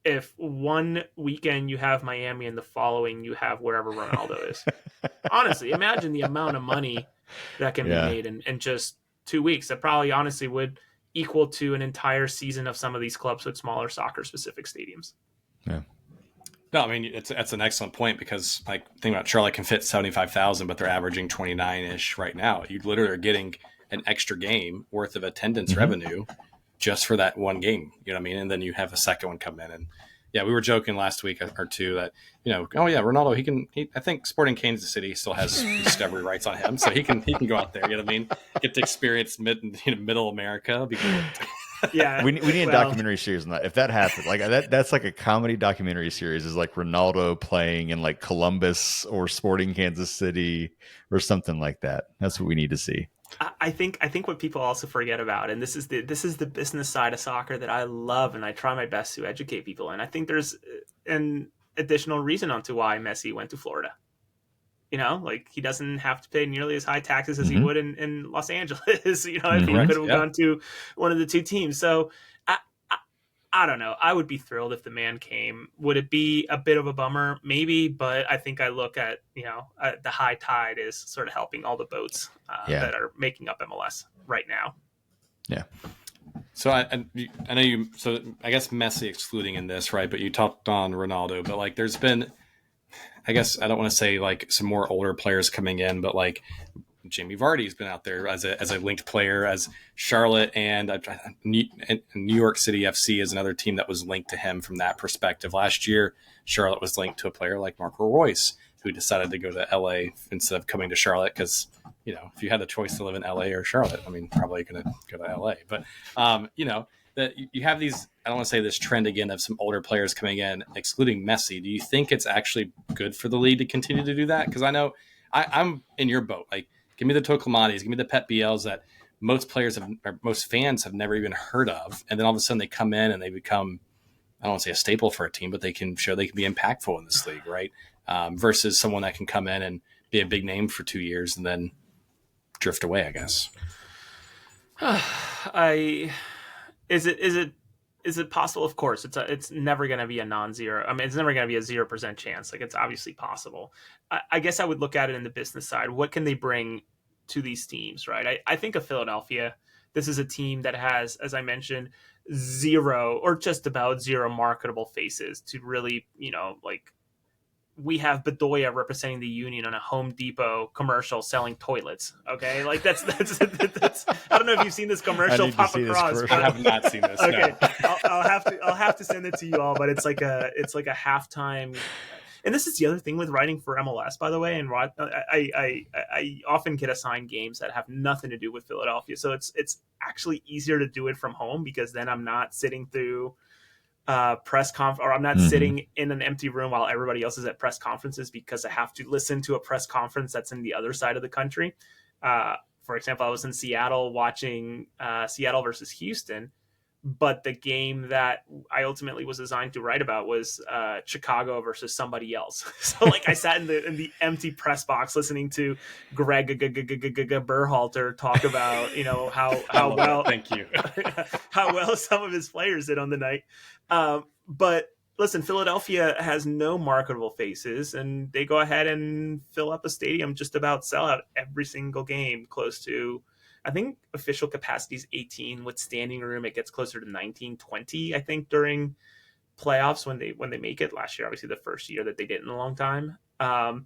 If one weekend you have Miami and the following you have wherever Ronaldo is. Honestly, imagine the amount of money that can be Yeah. made in just 2 weeks. That probably honestly would equal to an entire season of some of these clubs with smaller soccer specific stadiums. Yeah. No, I mean, that's an excellent point because, like, think about Charlotte can fit 75,000, but they're averaging 29 ish right now. You literally are getting an extra game worth of attendance Mhm. revenue just for that one game. You know what I mean? And then you have a second one come in. And yeah, we were joking last week or two that, oh yeah, Ronaldo, I think Sporting Kansas City still has discovery rights on him. So he can go out there, you know what I mean? Get to experience middle America. It'd be great. Yeah, We need a documentary series on that. If that happened, like that's like a comedy documentary series, is like Ronaldo playing in like Columbus or Sporting Kansas City or something like that. That's what we need to see. I think what people also forget about, and this is the business side of soccer that I love, and I try my best to educate people. And I think there's an additional reason onto why Messi went to Florida. Like, he doesn't have to pay nearly as high taxes as he Mhm. would in Los Angeles, if he Correct, could have yeah. gone to one of the two teams. So I, I, I don't know. I would be thrilled if the man came. Would it be a bit of a bummer? Maybe, but I think I look at, the high tide is sort of helping all the boats Yeah. that are making up MLS right now. Yeah. So I know you. So I guess Messi excluding in this, right? But you talked on Ronaldo. But like, there's been, I guess I don't want to say like some more older players coming in, but like Jamie Vardy's been out there as a linked player, as Charlotte and New York City FC is another team that was linked to him from that perspective. Last year, Charlotte was linked to a player like Marco Royce, who decided to go to LA instead of coming to Charlotte because, if you had the choice to live in LA or Charlotte, I mean, probably going to go to LA. But, that you have these, I don't want to say this trend again of some older players coming in, excluding Messi. Do you think it's actually good for the league to continue to do that? Because I know I'm in your boat. Like, give me the Toklomatis, give me the Pep Biels that most fans have never even heard of. And then all of a sudden they come in and they become, I don't want to say a staple for a team, but they can show they can be impactful in this league, right? Versus someone that can come in and be a big name for 2 years and then drift away, I guess. Is it possible? Of course, it's never going to be a non-zero. I mean, it's never going to be a 0% chance. Like, it's obviously possible. I guess I would look at it in the business side. What can they bring to these teams, right? I think of Philadelphia. This is a team that has, as I mentioned, zero or just about zero marketable faces to really, like we have Bedoya representing the union on a Home Depot commercial selling toilets. Okay, like that's I don't know if you've seen this commercial pop across. I have not seen this. Okay, No. I'll have to send it to you all. But it's like a halftime. And this is the other thing with writing for MLS, by the way. And I often get assigned games that have nothing to do with Philadelphia, so it's actually easier to do it from home because then I'm not sitting through press conf, or I'm not sitting in an empty room while everybody else is at press conferences because I have to listen to a press conference that's in the other side of the country. For example, I was in Seattle watching Seattle versus Houston, but the game that I ultimately was designed to write about was Chicago versus somebody else. So like I sat in the empty press box listening to Greg Berhalter talk about how well thank you how well some of his players did on the night. But listen, Philadelphia has no marketable faces, and they go ahead and fill up a stadium just about sell out every single game, close to, I think official capacity is 18. With standing room, it gets closer to 19, 20, I think, during playoffs when they make it. Last year, obviously the first year that they did in a long time. But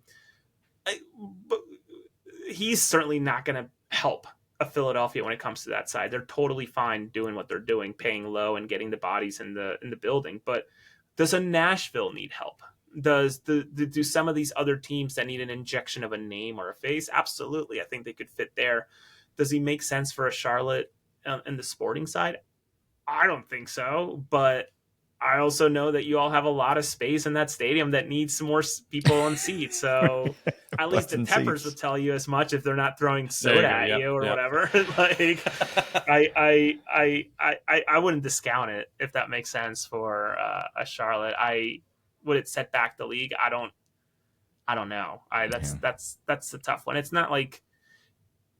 he's certainly not going to help a Philadelphia when it comes to that side. They're totally fine doing what they're doing, paying low and getting the bodies in the building. But does a Nashville need help? Do some of these other teams that need an injection of a name or a face? Absolutely. I think they could fit there. Does he make sense for a Charlotte in the sporting side? I don't think so, but I also know that you all have a lot of space in that stadium that needs some more people on seats. So at least the Peppers would tell you as much if they're not throwing soda at you or whatever. Like I wouldn't discount it if that makes sense for a Charlotte. Would it set back the league? I don't know. That's a tough one. It's not like,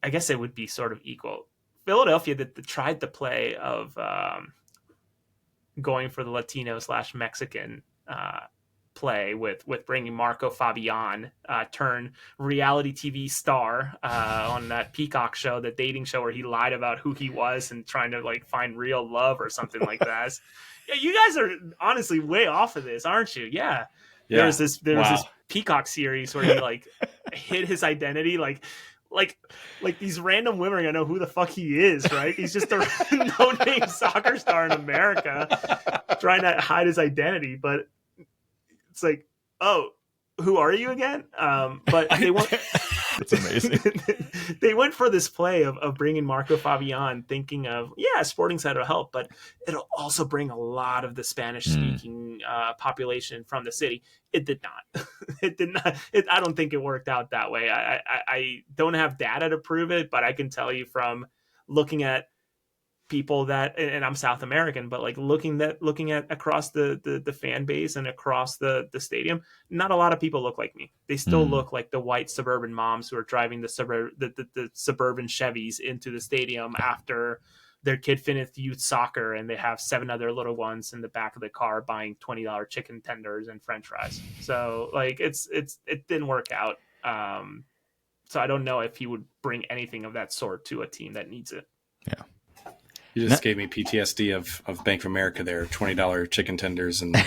I guess it would be sort of equal. Philadelphia that tried the play of going for the Latino / Mexican play with bringing Marco Fabian, turn reality TV star on that Peacock show, the dating show where he lied about who he was and trying to like find real love or something like that. Yeah, you guys are honestly way off of this, aren't you? Yeah. There was this Peacock series where he like hid his identity, like these random women are gonna know who the fuck he is, right? He's just a no-name soccer star in America trying to hide his identity, but it's like, oh, who are you again? But they went. It's amazing. They went for this play of bringing Marco Fabian, thinking of sporting side will help, but it'll also bring a lot of the Spanish-speaking population from the city. It did not. It did not. I don't think it worked out that way. I don't have data to prove it, but I can tell you from looking at people that, and I'm South American, but like looking at across the fan base and across the stadium, not a lot of people look like me. They still look like the white suburban moms who are driving the suburban Chevys into the stadium after their kid finished youth soccer, and they have 7 other little ones in the back of the car buying $20 chicken tenders and French fries. So like it didn't work out. So I don't know if he would bring anything of that sort to a team that needs it. Yeah. You just gave me PTSD of Bank of America there, $20 chicken tenders and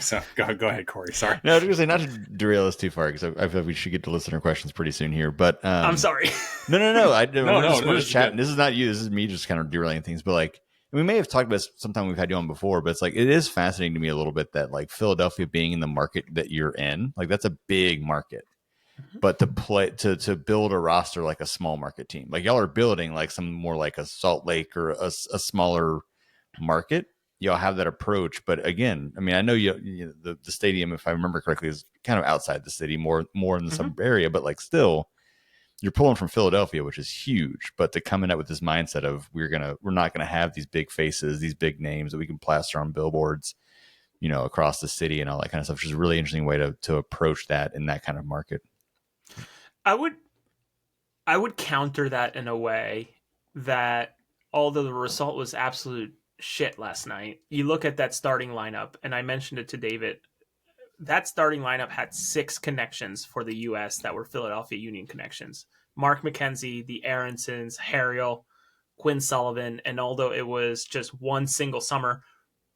so go ahead, Corey. Sorry. No, I was going to say, not to derail us too far, because I feel like we should get to listener questions pretty soon here. But I'm sorry. No. We're just chatting. This is not you. This is me just kind of derailing things. But like, we may have talked about this sometime we've had you on before, but it's like, it is fascinating to me a little bit that like Philadelphia being in the market that you're in, like that's a big market. But to build a roster like a small market team, like y'all are building like some more like a Salt Lake or a smaller market, y'all have that approach. But again, I mean, I know the stadium, if I remember correctly, is kind of outside the city, more in the suburb area, but like still, you're pulling from Philadelphia, which is huge. But to come in up with this mindset of we're not gonna have these big faces, these big names that we can plaster on billboards, across the city and all that kind of stuff, which is a really interesting way to approach that in that kind of market. I would counter that in a way that although the result was absolute shit last night, you look at that starting lineup, and I mentioned it to David, that starting lineup had 6 connections for the U.S. that were Philadelphia Union connections. Mark McKenzie, the Aaronsons, Harriel, Quinn Sullivan, and although it was just one single summer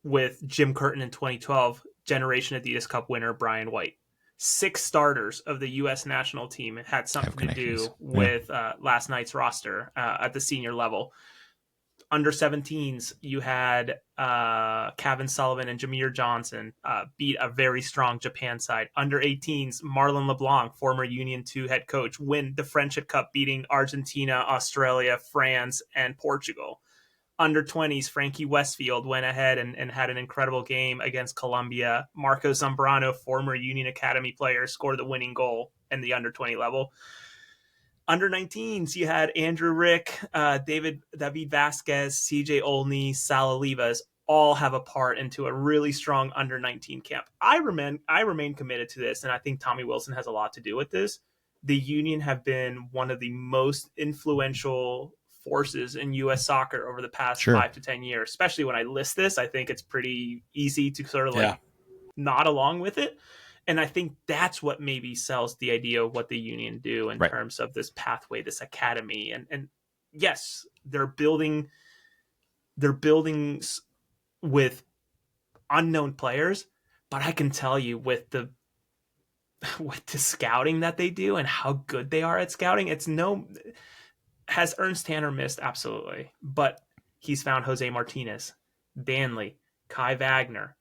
with Jim Curtin in 2012, Generation Adidas Cup winner Brian White. 6 starters of the U.S. national team had something to do with last night's roster at the senior level. Under 17s, you had Kevin Sullivan and Jameer Johnson beat a very strong Japan side. Under 18s, Marlon LeBlanc, former Union 2 head coach, win the Friendship Cup, beating Argentina, Australia, France, and Portugal. Under 20s, Frankie Westfield went ahead and had an incredible game against Colombia. Marco Zambrano, former Union Academy player, scored the winning goal in the under 20 level. Under 19s, you had Andrew Rick, David Vasquez, CJ Olney, Sal Olivas all have a part into a really strong under 19 camp. I remain committed to this, and I think Tommy Wilson has a lot to do with this. The Union have been one of the most influential forces in U.S. soccer over the past 5 to 10 years. Especially when I list this, I think it's pretty easy to sort of nod along with it. And I think that's what maybe sells the idea of what the Union do in terms of this pathway, this academy. And yes, they're building with unknown players, but I can tell you with the scouting that they do and how good they are at scouting, has Ernst Tanner missed? Absolutely. But he's found Jose Martinez, Danley, Kai Wagner,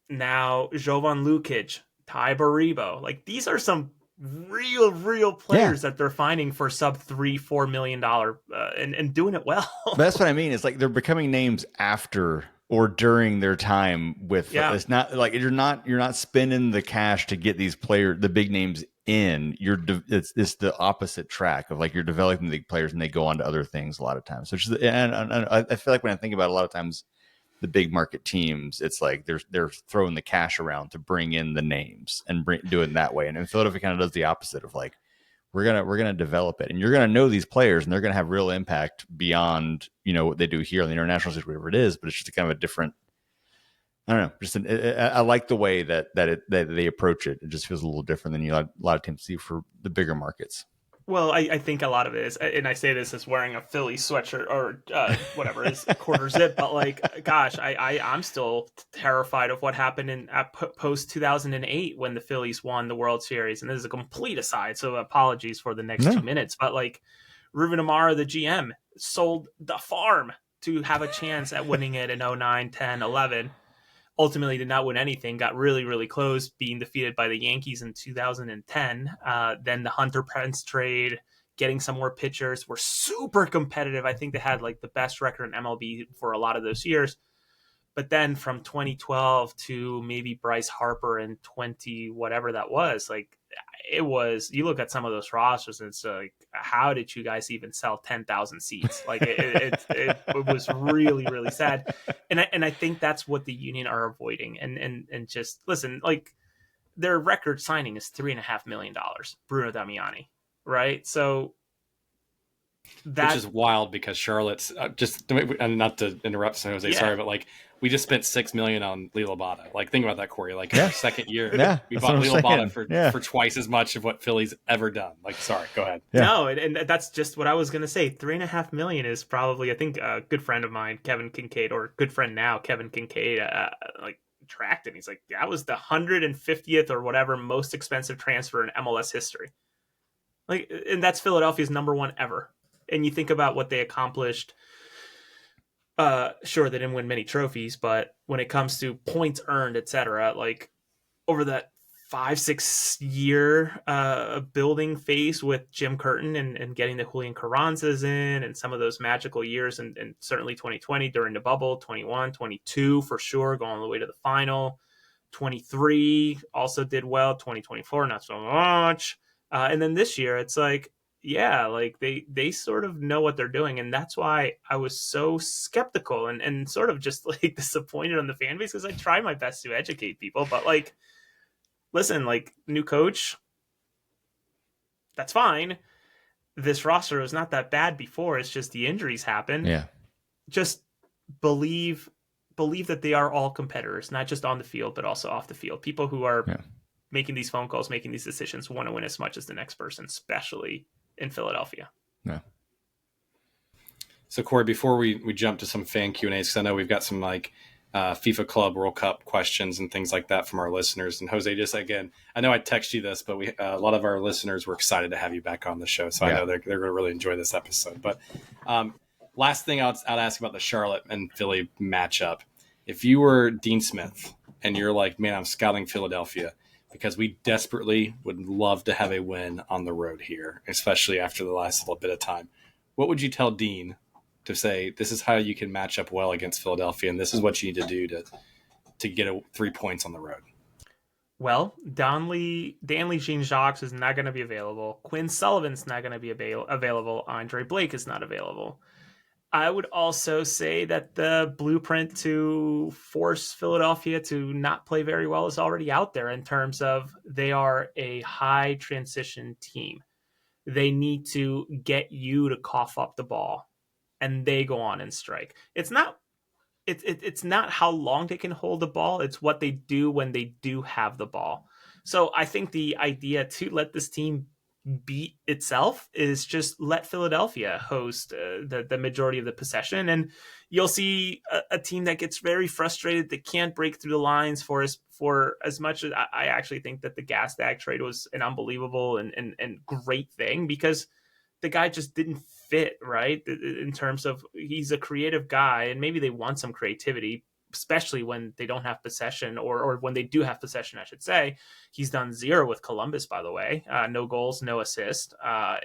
now Jovan Lukic, Ty Baribo. Like, these are some real players that they're finding for sub $3-4 million and doing it well. But that's what I mean. It's like they're becoming names after or during their time with. It's not like you're not spending the cash to get these the big names in. It's the opposite track of, like, you're developing the players and they go on to other things a lot of times. So and I feel like when I think about it, a lot of times the big market teams, it's like they're throwing the cash around to bring in the names and do it that way. And Philadelphia kind of does the opposite of, like, we're gonna develop it, and you're gonna know these players, and they're gonna have real impact beyond what they do here on the international stage, whatever it is. But it's just kind of a different. I don't know. I like the way that they approach it. It just feels a little different than a lot of teams see for the bigger markets. Well, I think a lot of it is, and I say this as wearing a Philly sweatshirt or whatever is quarter zip, but, like, gosh, I'm still terrified of what happened at post 2008 when the Phillies won the World Series. And this is a complete aside, so apologies for the next 2 minutes. But, like, Ruben Amara, the GM, sold the farm to have a chance at winning it in 09, 10, 11. Ultimately did not win anything, got really close, being defeated by the Yankees in 2010. Then the Hunter Pence trade, getting some more pitchers, were super competitive. I think they had, like, the best record in MLB for a lot of those years. But then from 2012 to maybe Bryce Harper in 20 whatever that was, like, it was, you look at some of those rosters and it's like, how did you guys even sell 10,000 seats? Like, it was really sad. And I think that's what the Union are avoiding. And just listen, like, their record signing is $3.5 million, Bruno Damiani, right? So which is wild, because Charlotte's and not to interrupt San Jose, sorry, but, like, we just spent $6 million on Lee Labata. Like, think about that, Corey. Like, our second year, we bought Lee Labata for twice as much of what Philly's ever done. Like, sorry, go ahead. No, and that's just what I was gonna say. $3.5 million is probably, I think, a good friend of mine, Kevin Kincaid, or good friend now, Kevin Kincaid, like, tracked it. He's like, that was the 150th or whatever most expensive transfer in MLS history. Like, and that's Philadelphia's number one ever. And you think about what they accomplished. Sure, they didn't win many trophies, but when it comes to points earned, etc., like, over that 5-6 year building phase with Jim Curtin and getting the Julian Carranzas in, and some of those magical years, and certainly 2020 during the bubble, 21, 22 for sure, going all the way to the final. 23 also did well. 2024 not so much. And then this year, it's like, yeah, like, they sort of know what they're doing. And that's why I was so skeptical and sort of just, like, disappointed on the fan base, because I try my best to educate people. But, like, listen, like, new coach, that's fine. This roster was not that bad before. It's just the injuries happen. Yeah. Just believe that they are all competitors, not just on the field, but also off the field. People who are making these phone calls, making these decisions, want to win as much as the next person, especially in Philadelphia. Yeah. So Corey, before we jump to some fan Q&As, because I know we've got some like FIFA Club World Cup questions and things like that from our listeners. And Jose, just again, I know I text you this, but we a lot of our listeners were excited to have you back on the show. So I know they're going to really enjoy this episode. But last thing I'll ask about the Charlotte and Philly matchup. If you were Dean Smith and you're like, man, I'm scouting Philadelphia because we desperately would love to have a win on the road here, especially after the last little bit of time, what would you tell Dean to say, this is how you can match up well against Philadelphia, and this is what you need to do to get 3 points on the road? Well, Danley Jean-Jacques is not going to be available. Quinn Sullivan's not going to be available. Andre Blake is not available. I would also say that the blueprint to force Philadelphia to not play very well is already out there in terms of they are a high transition team. They need to get you to cough up the ball, and they go on and strike. It's not how long they can hold the ball. It's what they do when they do have the ball. So I think the idea to let this team beat itself is just let Philadelphia host the majority of the possession, and you'll see a team that gets very frustrated, that can't break through the lines for as much as I actually think that the Gazdag trade was an unbelievable and great thing, because the guy just didn't fit right in terms of, he's a creative guy and maybe they want some creativity, especially when they don't have possession, or when they do have possession, I should say. He's done 0 with Columbus, by the way. No goals, no assist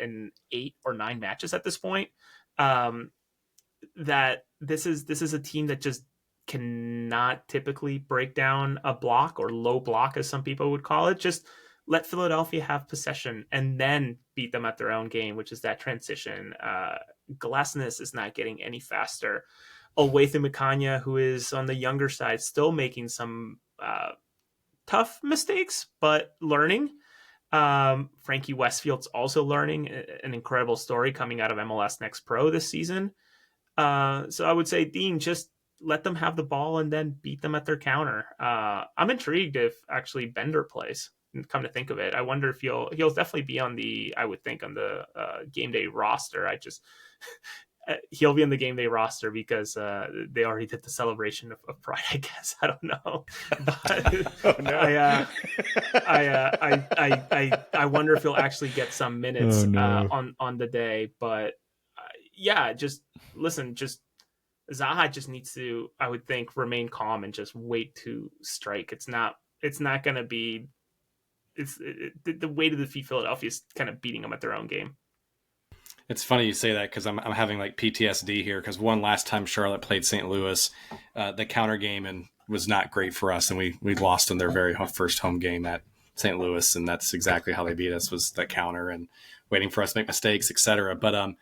in 8 or 9 matches at this point. That this is a team that just cannot typically break down a block, or low block, as some people would call it. Just let Philadelphia have possession and then beat them at their own game, which is that transition. Glasnost is not getting any faster. Olwethu Mikanya, who is on the younger side, still making some tough mistakes, but learning. Frankie Westfield's also learning, an incredible story coming out of MLS Next Pro this season. So I would say, Dean, just let them have the ball and then beat them at their counter. I'm intrigued if actually Bender plays. Come to think of it, I wonder if he'll definitely be on the, I would think, on the game day roster. He'll be on the game day roster because they already did the celebration of Pride, I guess. I don't know, but Oh, no. I wonder if he'll actually get some minutes on the day. But yeah, just listen, just Zaha just needs to, I would think, remain calm and just wait to strike. It's not going to be. The way to defeat Philadelphia is kind of beating them at their own game. It's funny you say that, because I'm having like PTSD here, because last time Charlotte played St. Louis, the counter game and was not great for us, and we lost in their very first home game at St. Louis, and that's exactly how they beat us, was that counter and waiting for us to make mistakes, etc. But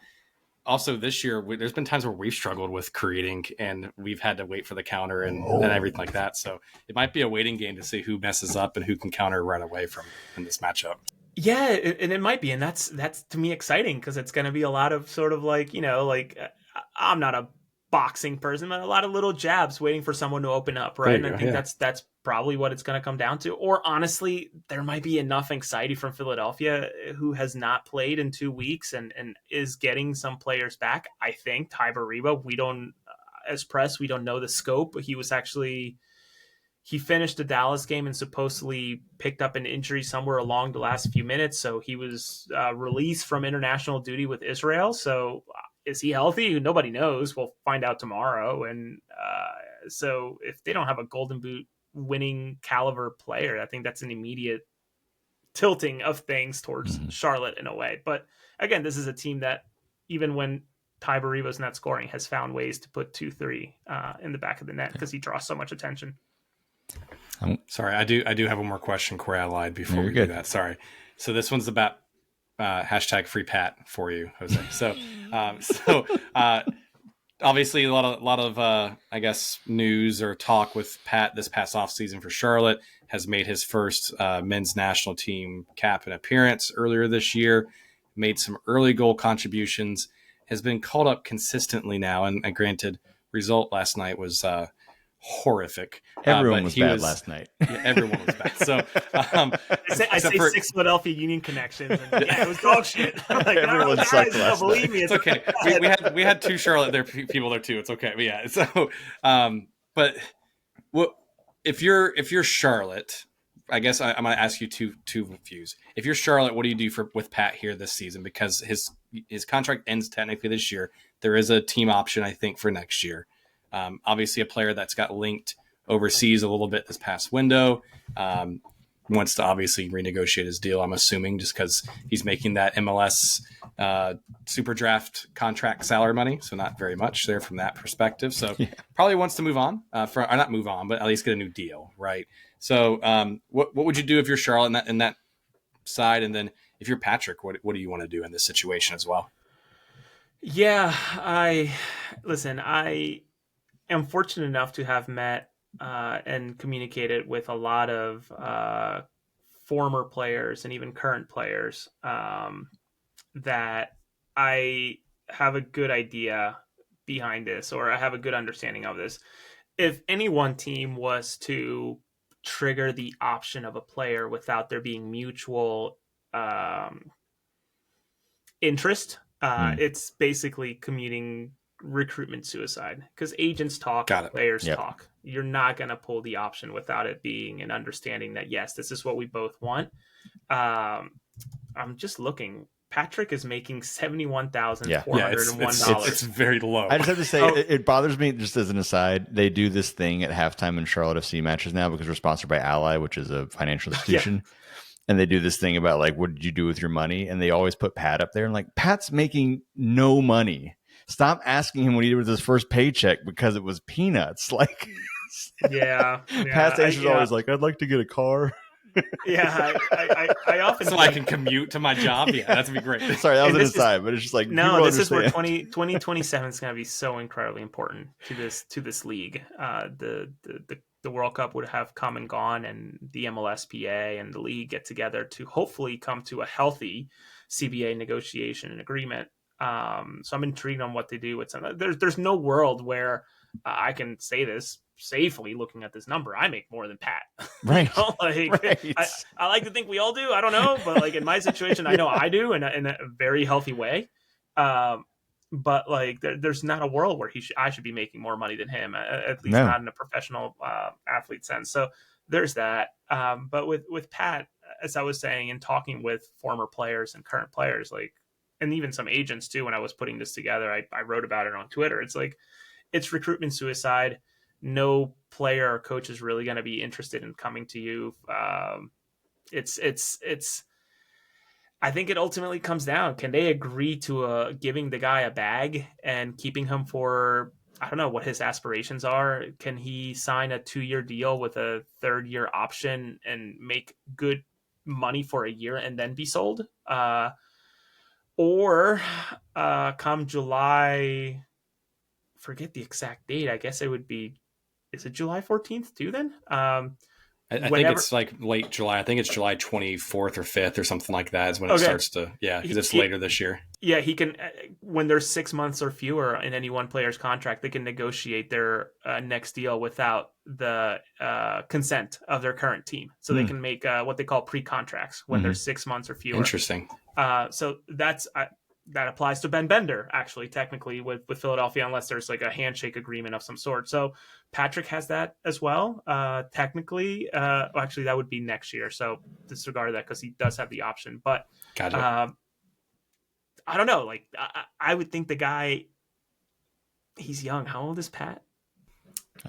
also this year, there's been times where we've struggled with creating, and we've had to wait for the counter and everything like that. So it might be a waiting game to see who messes up and who can counter right away in this matchup. Yeah, and it might be, and that's to me exciting, because it's going to be a lot of sort of like, I'm not a boxing person, but a lot of little jabs waiting for someone to open up, right? And I think that's probably what it's going to come down to. Or honestly, there might be enough anxiety from Philadelphia, who has not played in 2 weeks and is getting some players back. I think Tiber Reba, we don't, as press, we don't know the scope. He finished the Dallas game and supposedly picked up an injury somewhere along the last few minutes. So he was released from international duty with Israel. So is he healthy? Nobody knows. We'll find out tomorrow. And so if they don't have a Golden Boot winning caliber player, I think that's an immediate tilting of things towards Charlotte in a way. But again, this is a team that, even when Ty Bariba's not scoring, has found ways to put 2-3 in the back of the net, because he draws so much attention. Sorry, I do have one more question, Corey. I lied before we do that. Sorry. So this one's about hashtag free Pat for you, Jose. So obviously a lot of I guess news or talk with Pat this past offseason for Charlotte. Has made his first men's national team cap and appearance earlier this year. Made some early goal contributions. Has been called up consistently now, and granted, result last night was horrific. Everyone but was he bad was last night. Yeah, everyone was bad. So I say for, 6 Philadelphia Union connections, and yeah, it was dog shit. I'm like, Everyone no, sucked guys, last believe night. me, it's okay. We had 2 Charlotte there people there too. It's okay. But yeah. So but what if you're Charlotte? I guess I'm going to ask you two views. If you're Charlotte, what do you do with Pat here this season? Because his contract ends technically this year. There is a team option, I think, for next year. Obviously, a player that's got linked overseas a little bit this past window. Wants to obviously renegotiate his deal, I'm assuming, just because he's making that MLS super draft contract salary money. So not very much there from that perspective. So probably wants to move on, or not move on, but at least get a new deal, right? So what would you do if you're Charlotte in that side? And then if you're Patrick, what do you want to do in this situation as well? Yeah, I am fortunate enough to have met and communicated with a lot of former players and even current players that I have a good idea behind this, or I have a good understanding of this. If any one team was to trigger the option of a player without there being mutual interest, it's basically commuting recruitment suicide, because agents talk, Got it. players talk. You're not going to pull the option without it being an understanding that, yes, this is what we both want. I'm just looking. Patrick is making $71,401. It's very low. I just have to say, it bothers me, just as an aside, they do this thing at halftime in Charlotte FC matches now because we're sponsored by Ally, which is a financial institution. And they do this thing about, like, what did you do with your money? And they always put Pat up there. And, like, Pat's making no money. Stop asking him what he did with his first paycheck because it was peanuts. Like, Pat's answer is always like, I'd like to get a car. I often I can commute to my job. Yeah, that'd be great. Sorry, that was an aside, but it's just like, no, this is where 2027 is going to be so incredibly important to this league. The World Cup would have come and gone, and the MLSPA and the league get together to hopefully come to a healthy CBA negotiation and agreement. So I'm intrigued on what they do with some. There's no world where I can say this safely looking at this number. I make more than Pat. Right. Right. I like to think we all do. I don't know, but like in my situation, I know I do in a very healthy way. But like there's not a world where I should be making more money than him, at least not in a professional athlete sense. So there's that. But with Pat, as I was saying, and talking with former players and current players, like, and even some agents too, when I was putting this together, I wrote about it on Twitter. It's like, it's recruitment suicide. No player or coach is really going to be interested in coming to you. It's. I think it ultimately comes down. Can they agree to giving the guy a bag and keeping him for, I don't know what his aspirations are. Can he sign a 2-year deal with a 3rd-year option and make good money for a year and then be sold? Or come July, forget the exact date. I guess it would be, is it July 14th too then? I think it's like late July. I think it's July 24th or 5th or something like that is when it starts to, because it's later this year. Yeah, he can, when there's 6 months or fewer in any one player's contract, they can negotiate their next deal without the consent of their current team. So they can make what they call pre-contracts when there's 6 months or fewer. Interesting. So that applies to Ben Bender, actually, technically, with Philadelphia, unless there's like a handshake agreement of some sort. So Patrick has that as well. Technically, actually, that would be next year. So disregard that because he does have the option. But Gotcha. I don't know. Like, I would think the guy, he's young. How old is Pat?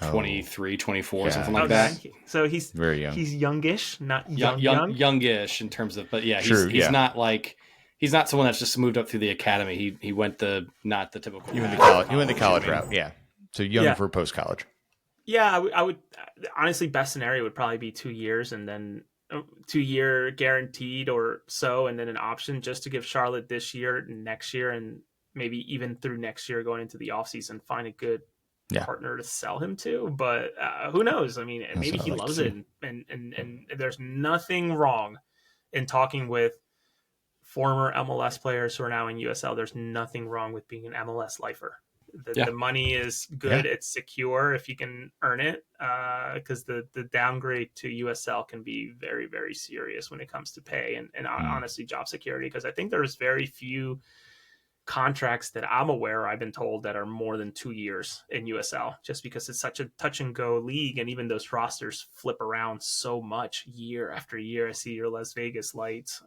23, 24, something like that. So he's very young. He's youngish, not young. Youngish in terms of, but yeah, he's not like, he's not someone that's just moved up through the academy. He went not the typical. He went the college route. Yeah. So young for post college. Yeah, I would honestly, best scenario would probably be 2 years and then 2-year guaranteed or so, and then an option just to give Charlotte this year and next year, and maybe even through next year going into the offseason, find a good partner to sell him to. But who knows? I mean, maybe he loves it, and there's nothing wrong in talking with former MLS players who are now in USL. There's nothing wrong with being an MLS lifer. The money is good. It's secure if you can earn it, because the downgrade to USL can be very, very serious when it comes to pay and honestly job security, because I think there's very few contracts that I'm aware, I've been told, that are more than 2 years in USL, just because it's such a touch and go league, and even those rosters flip around so much year after year. I see your Las Vegas lights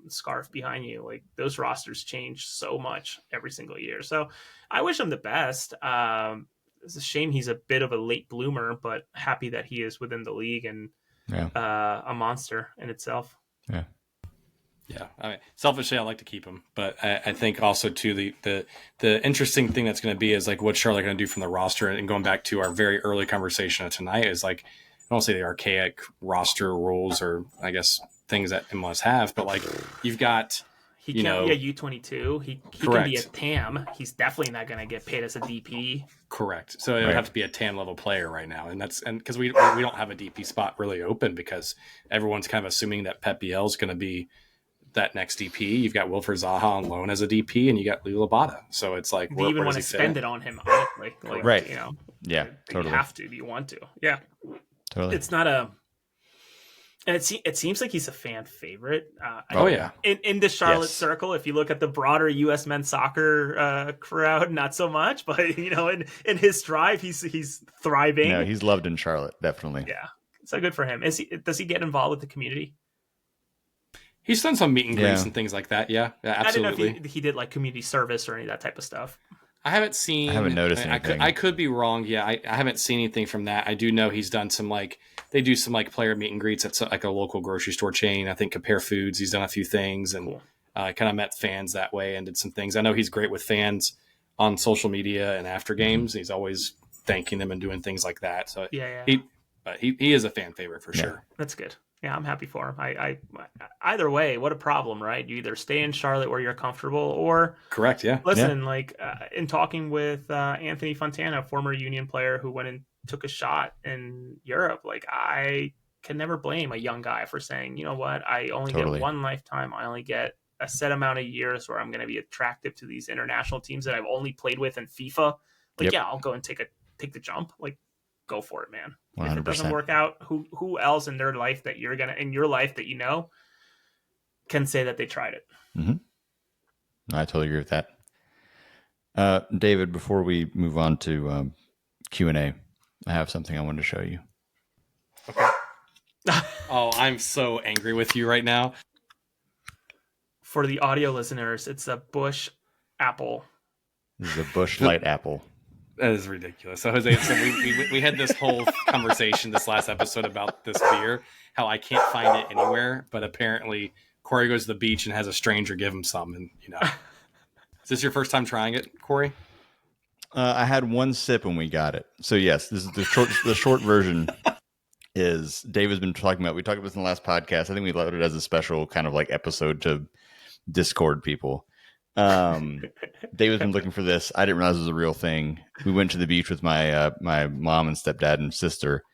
scarf behind you. Like, those rosters change so much every single year. So I wish him the best. It's a shame he's a bit of a late bloomer, but happy that he is within the league and a monster in itself. Yeah. Yeah, I mean, selfishly, I like to keep him, but I think also too the interesting thing that's going to be is like what Charlotte going to do from the roster, and going back to our very early conversation of tonight is like, I don't say the archaic roster rules or I guess things that MLS have, but like you've got he can't be a U22. He can be a TAM. He's definitely not going to get paid as a DP. Correct. So it would have to be a TAM level player right now, and because we don't have a DP spot really open because everyone's kind of assuming that Pep Biel is going to be that next DP. You've got Wilfred Zaha on loan as a DP, and you got Lou Labata. So it's like, do you even want to spend it on him? Honestly, like, right? You know, yeah, totally. You have to. Do you want to? Yeah, totally. It's not a. And it seems like he's a fan favorite. In the Charlotte circle, if you look at the broader U.S. men's soccer crowd, not so much. But you know, in his drive, he's thriving. No, he's loved in Charlotte, definitely. Yeah, so good for him. Does he get involved with the community? He's done some meet and greets and things like that. Yeah, absolutely. I didn't know if he did like community service or any of that type of stuff. I haven't noticed anything. I could be wrong. Yeah, I haven't seen anything from that. I do know he's done some they do some player meet and greets at like a local grocery store chain. I think Compare Foods. He's done a few things and kind of met fans that way and did some things. I know he's great with fans on social media and after games. He's always thanking them and doing things like that. So he is a fan favorite for sure. That's good. Yeah, I'm happy for him. I either way, what a problem, right? You either stay in Charlotte where you're comfortable, or correct. Yeah. Listen, in talking with Anthony Fontana, a former Union player who went and took a shot in Europe, like I can never blame a young guy for saying, you know what, I only get one lifetime. I only get a set amount of years where I'm going to be attractive to these international teams that I've only played with in FIFA. Like, I'll go and take the jump. Like, go for it, man. 100%. If it doesn't work out, who else in their life that in your life that you know can say that they tried it? Mm-hmm. I totally agree with that. David, before we move on to Q&A, I have something I wanted to show you. Okay. Oh, I'm so angry with you right now. For the audio listeners, it's a Bush apple. This is a Bush Light apple. That is ridiculous. So Jose, we had this whole conversation this last episode about this beer, how I can't find it anywhere, but apparently Corey goes to the beach and has a stranger give him some, and you know. Is this your first time trying it, Corey? I had one sip when we got it. So yes, this is the short version is Dave has been talking about. We talked about this in the last podcast. I think we loaded it as a special kind of like episode to Discord people. Dave has been looking for this. I didn't realize it was a real thing. We went to the beach with my my mom and stepdad and sister,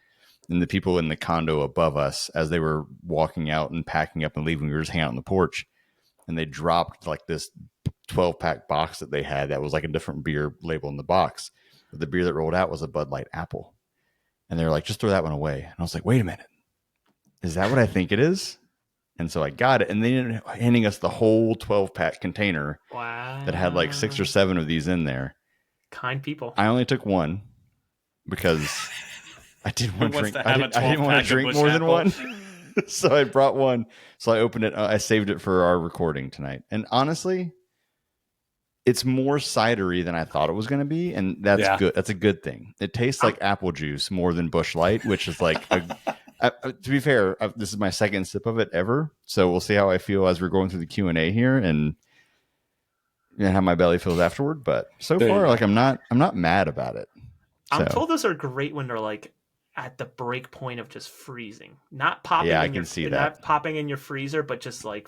and the people in the condo above us, as they were walking out and packing up and leaving, we were just hanging out on the porch, and they dropped like this 12-pack box that they had that was like a different beer label in the box. But the beer that rolled out was a Bud Light Apple, and they were like, just throw that one away. And I was like, wait a minute, is that what I think it is? And so I got it, and they ended up handing us the whole 12-pack container that had like 6 or 7 of these in there. Kind people. I only took one because I didn't want to drink. I didn't want to drink more than one, so I brought one. So I opened it. I saved it for our recording tonight. And honestly, it's more cidery than I thought it was going to be, and that's good. That's a good thing. It tastes like apple juice more than Busch Light, which is like to be fair, this is my second sip of it ever, so we'll see how I feel as we're going through the Q&A here, and how my belly feels afterward. But so far, like I'm not mad about it. I'm told those are great when they're like at the break point of just freezing, not popping Yeah, I in can your see that. not popping in your freezer, but just like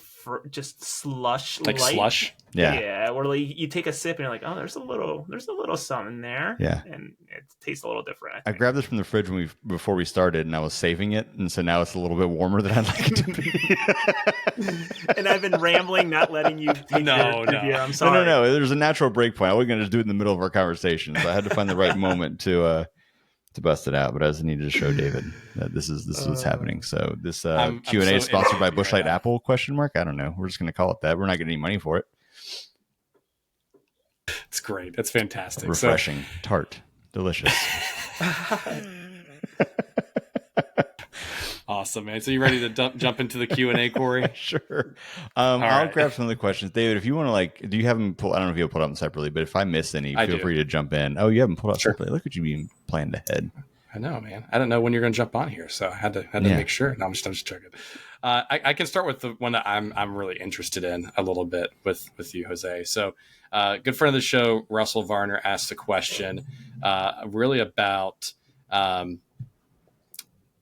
just slush Like light. slush. Yeah, where like you take a sip and you're like, oh, there's a little something there. Yeah. And it tastes a little different. I grabbed this from the fridge before we started, and I was saving it, and so now it's a little bit warmer than I'd like it to be. And I've been rambling, not letting you take your beer. I'm sorry. No. There's a natural break point. I wasn't going to just do it in the middle of our conversation, so I had to find the right moment to bust it out. But I just needed to show David that this is what's happening. So this I'm Q&A so is sponsored by into Bushlight right Apple ? I don't know. We're just going to call it that. We're not getting any money for it. It's great. That's fantastic. Refreshing, tart, delicious. Awesome, man. So you ready to jump into the Q&A, Corey? Sure. I'll right. grab some of the questions. David, if you want to, do you have them pulled? I don't know if you'll pull them separately, but if I miss any, feel free to jump in. Oh, you haven't pulled out separately. Look at you being planned ahead. I know, man. I don't know when you're going to jump on here, so I had to make sure. No, I'm just checking. I can start with the one that I'm really interested in a little bit with you, Jose. So, good friend of the show, Russell Varner, asked a question really about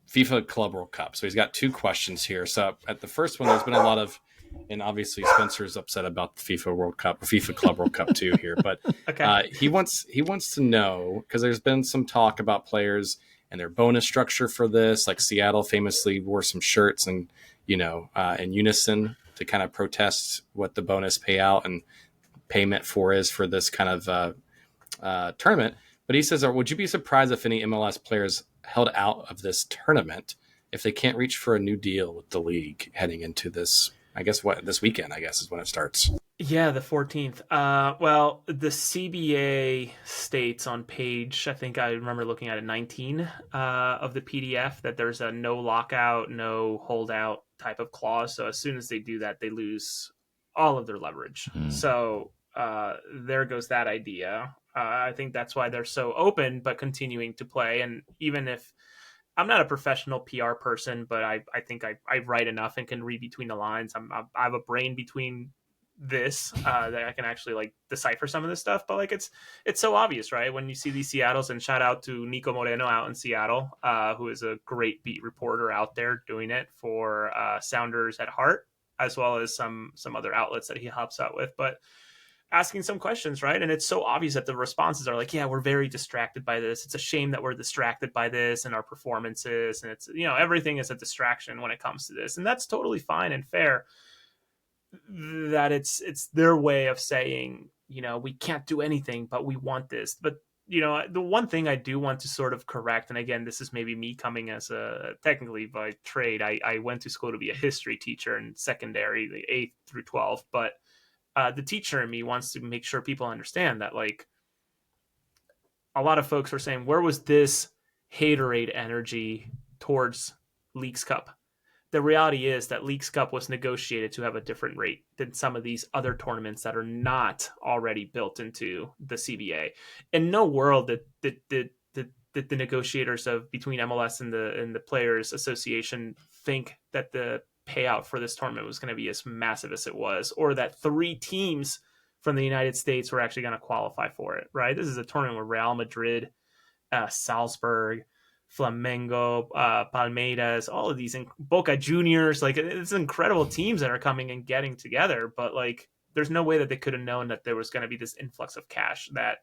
FIFA Club World Cup. So he's got two questions here. So at the first one, there's been a lot of, and obviously Spencer's upset about the FIFA World Cup, FIFA Club World Cup too here, but Okay. he wants to know, because there's been some talk about players and their bonus structure for this. Like Seattle famously wore some shirts and in unison to kind of protest what the bonus payout and payment is for this kind of tournament. But he says, would you be surprised if any MLS players held out of this tournament if they can't reach for a new deal with the league heading into this? I guess this weekend, I guess, is when it starts. Yeah, the 14th. Well, the CBA states on page, I think I remember looking at it, 19 of the PDF, that there's a no lockout, no holdout type of clause. So as soon as they do that, they lose all of their leverage. So there goes that idea. I think that's why they're so open, but continuing to play. And even if I'm not a professional PR person, but I think I write enough and can read between the lines. I have a brain between this that I can actually decipher some of this stuff. But it's so obvious, right? When you see these Seattles, and shout out to Nico Moreno out in Seattle, who is a great beat reporter out there doing it for Sounders at Heart, as well as some other outlets that he helps out with. But asking some questions, right? And it's so obvious that the responses are like, yeah, we're very distracted by this. It's a shame that we're distracted by this and our performances. And it's, everything is a distraction when it comes to this. And that's totally fine and fair. That it's their way of saying, we can't do anything, but we want this. But, the one thing I do want to sort of correct, and again, this is maybe me coming as technically by trade. I went to school to be a history teacher in secondary, the 8th through 12th, but the teacher in me wants to make sure people understand that, a lot of folks are saying, where was this haterade energy towards Leagues Cup? The reality is that Leagues Cup was negotiated to have a different rate than some of these other tournaments that are not already built into the CBA. In no world that the negotiators between MLS and the Players Association think that the payout for this tournament was going to be as massive as it was, or that 3 teams from the United States were actually going to qualify for it, right? This is a tournament where Real Madrid, Salzburg, Flamengo, Palmeiras, all of these, Boca Juniors, it's incredible teams that are coming and getting together. But there's no way that they could have known that there was going to be this influx of cash that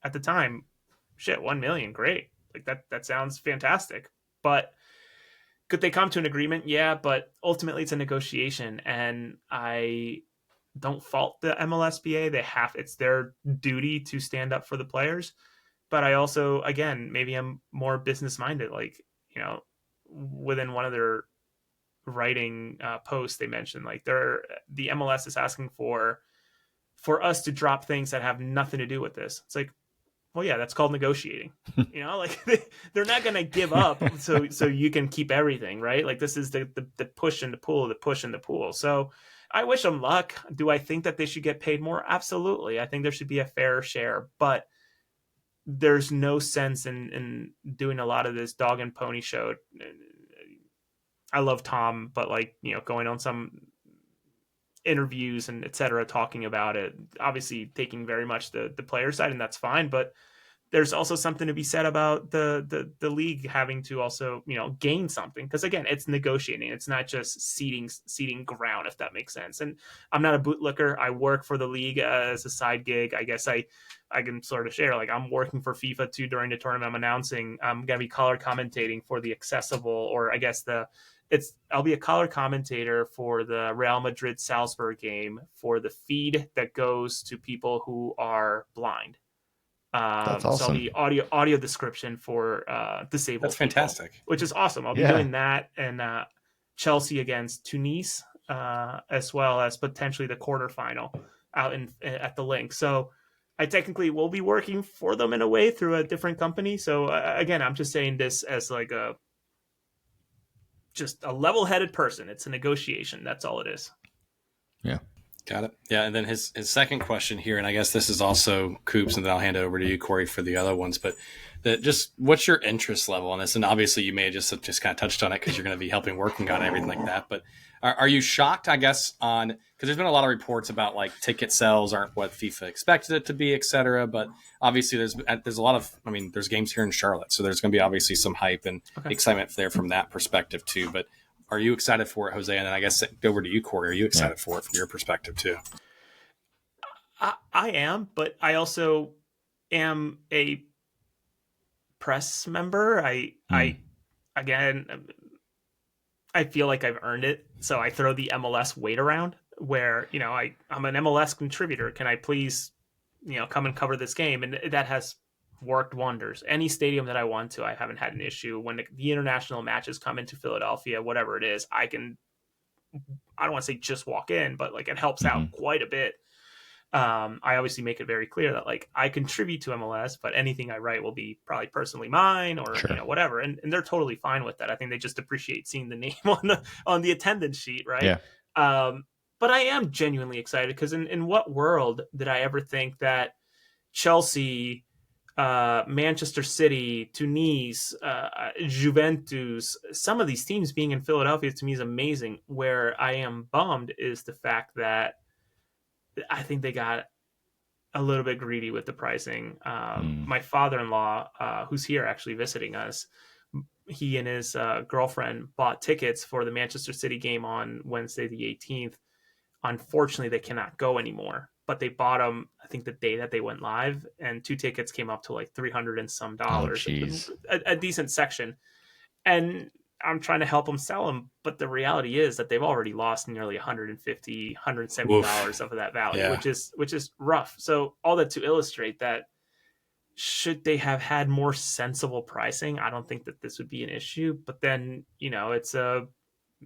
at the time, 1 million, great. That sounds fantastic. But could they come to an agreement? Yeah, but ultimately it's a negotiation, and I don't fault the MLSBA. It's their duty to stand up for the players. But I also, again, maybe I'm more business minded. Within one of their writing posts, they mentioned the MLS is asking for us to drop things that have nothing to do with this. It's well, yeah, that's called negotiating. They're not going to give up so you can keep everything, right? This is the push and the pull, the push and the pull. So I wish them luck. Do I think that they should get paid more? Absolutely. I think there should be a fair share, but there's no sense in doing a lot of this dog and pony show. I love Tom, but going on some interviews and etc., talking about it, obviously taking very much the player side, and that's fine, but there's also something to be said about the league having to also, gain something, because again, it's negotiating. It's not just seeding ground, if that makes sense. And I'm not a bootlicker. I work for the league as a side gig. I guess I can sort of share, like, I'm working for FIFA too during the tournament. I'm gonna be color commentating for the accessible, or I guess I'll be a color commentator for the Real Madrid Salzburg game for the feed that goes to people who are blind. That's So I'll awesome. be audio description for disabled That's people, fantastic. which is awesome. I'll be doing that, and Chelsea against Tunis, as well as potentially the quarterfinal out at the link. So I technically will be working for them in a way through a different company. So again, I'm just saying this as like just a level-headed person. It's a negotiation. That's all it is. Yeah. Got it. Yeah, and then his second question here, and I guess this is also Coops, and then I'll hand it over to you, Corey, for the other ones. But just what's your interest level on this? And obviously, you may have just kind of touched on it because you're going to be working on everything like that. But are you shocked, I guess, on, because there's been a lot of reports about like ticket sales aren't what FIFA expected it to be, et cetera. But obviously, there's a lot of, there's games here in Charlotte, so there's going to be obviously some hype and excitement there from that perspective too. But are you excited for it, Jose? And then I guess over to you, Corey. Are you excited for it from your perspective too? I am, but I also am a press member. I again, I feel like I've earned it, so I throw the MLS weight around. Where I'm an MLS contributor. Can I please, come and cover this game? And that has worked wonders. Any stadium that I want to, I haven't had an issue. When the international matches come into Philadelphia, whatever it is, I don't want to say just walk in, but like it helps out quite a bit. I obviously make it very clear that like I contribute to MLS, but anything I write will be probably personally mine or whatever, and they're totally fine with that. I think they just appreciate seeing the name on the attendance sheet, right? Yeah. But I am genuinely excited because in what world did I ever think that Chelsea, Manchester City, Tunis, Juventus, some of these teams being in Philadelphia to me is amazing. Where I am bummed is the fact that I think they got a little bit greedy with the pricing. My father-in-law, who's here actually visiting us, he and his girlfriend bought tickets for the Manchester City game on Wednesday the 18th. Unfortunately, they cannot go anymore, but they bought them, I think, the day that they went live, and 2 tickets came up to like $300 and some dollars, a decent section. And I'm trying to help them sell them, but the reality is that they've already lost nearly $150, $170 of that value, which is rough. So all that to illustrate that, should they have had more sensible pricing, I don't think that this would be an issue. But then, it's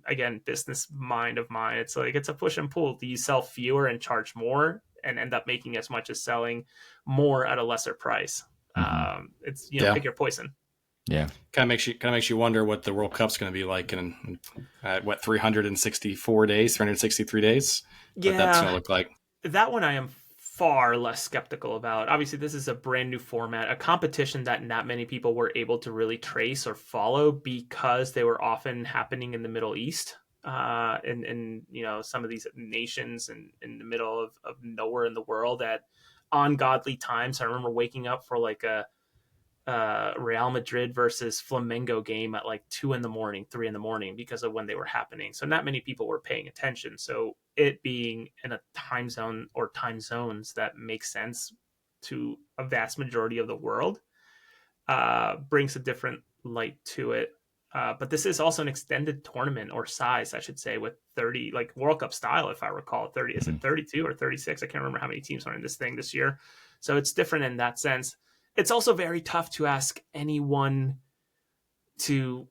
again, business mind of mine. It's like, it's a push and pull. Do you sell fewer and charge more and end up making as much as selling more at a lesser price? It's, pick your poison. Yeah. Kind of makes you wonder what the World Cup's going to be like in 364 days, 363 days. Yeah. What that's going to look like. That one I am far less skeptical about. Obviously, this is a brand new format, a competition that not many people were able to really trace or follow because they were often happening in the Middle East, in some of these nations in the middle of nowhere in the world at ungodly times. I remember waking up for like a Real Madrid versus Flamengo game at like 2 a.m, 3 a.m because of when they were happening. So not many people were paying attention. So it being in a time zone or time zones that make sense to a vast majority of the world brings a different light to it. But this is also an extended tournament, or size, I should say, with 30, like World Cup style, if I recall. 30, is it 32 or 36? I can't remember how many teams are in this thing this year. So it's different in that sense. It's also very tough to ask anyone to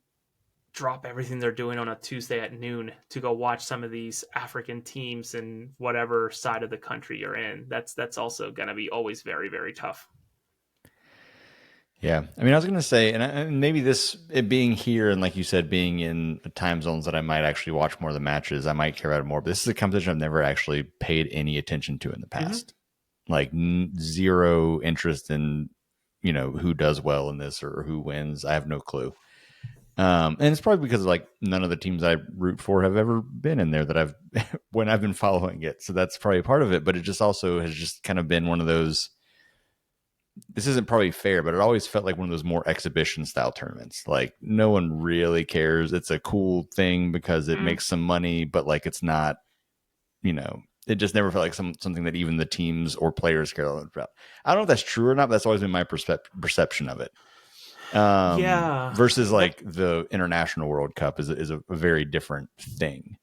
drop everything they're doing on a Tuesday at noon to go watch some of these African teams in whatever side of the country you're in. That's also going to be always very, very tough. Yeah. I mean, I was going to say, and maybe it being here and like you said, being in time zones that I might actually watch more of the matches, I might care about it more. But this is a competition I've never actually paid any attention to in the past. Like zero interest in, who does well in this or who wins. I have no clue. And it's probably because like none of the teams I root for have ever been in there that when I've been following it. So that's probably part of it. But it just also has just kind of been one of those this isn't probably fair, but it always felt like one of those more exhibition style tournaments. Like no one really cares. It's a cool thing because it makes some money, but like it's not, it just never felt like something that even the teams or players care about. I don't know if that's true or not, but that's always been my perception of it. Yeah, Versus that like the International World Cup is a very different thing.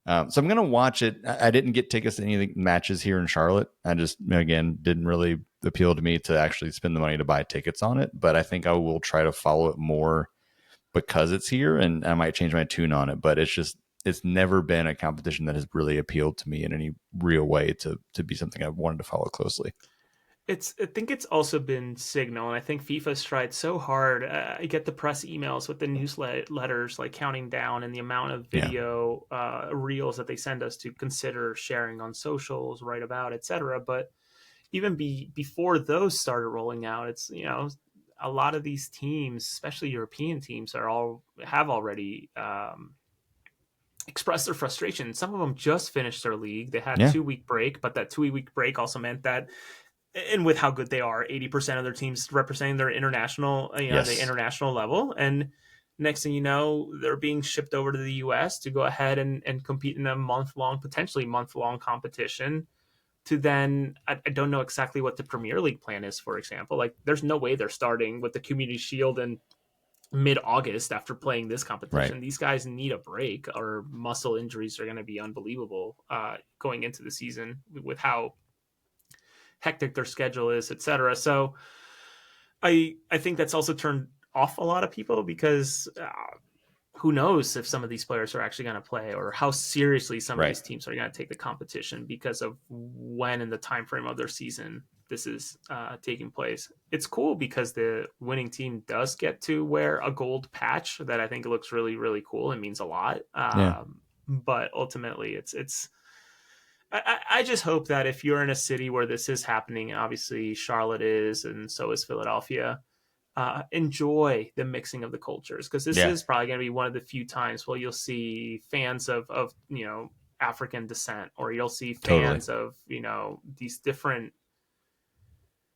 So I'm going to watch it. I didn't get tickets to any of the matches here in Charlotte. I just, again, didn't really appeal to me to actually spend the money to buy tickets on it. But I think I will try to follow it more because it's here, and I might change my tune on it. But it's never been a competition that has really appealed to me in any real way to be something I've wanted to follow closely. I think it's also been Signal, and I think FIFA's tried so hard. I get the press emails with the newsletters like counting down and the amount of Yeah. video reels that they send us to consider sharing on socials, write about, etc. But even before those started rolling out, it's a lot of these teams, especially European teams, have already expressed their frustration. Some of them just finished their league. They had Yeah. 2 week break, but that 2 week break also meant that, and with how good they are, 80% of their teams representing their international, the Yes. international level. And next thing you know, they're being shipped over to the US to go ahead and compete in a potentially month long competition. To then, I don't know exactly what the Premier League plan is, for example. Like, there's no way they're starting with the Community Shield in mid-August after playing this Right. competition. These guys need a break, or muscle injuries are going to be unbelievable going into the season with how hectic their schedule is, etc. So I think that's also turned off a lot of people because who knows if some of these players are actually going to play, or how seriously some of Right. these teams are going to take the competition because of when in the time frame of their season this is taking place. It's cool because the winning team does get to wear a gold patch that I think looks really, really cool and means a lot. Yeah. But ultimately, it's I just hope that if you're in a city where this is happening, and obviously Charlotte is, and so is Philadelphia, enjoy the mixing of the cultures, because this Yeah. is probably going to be one of the few times where you'll see fans of African descent, or you'll see Totally. fans of these different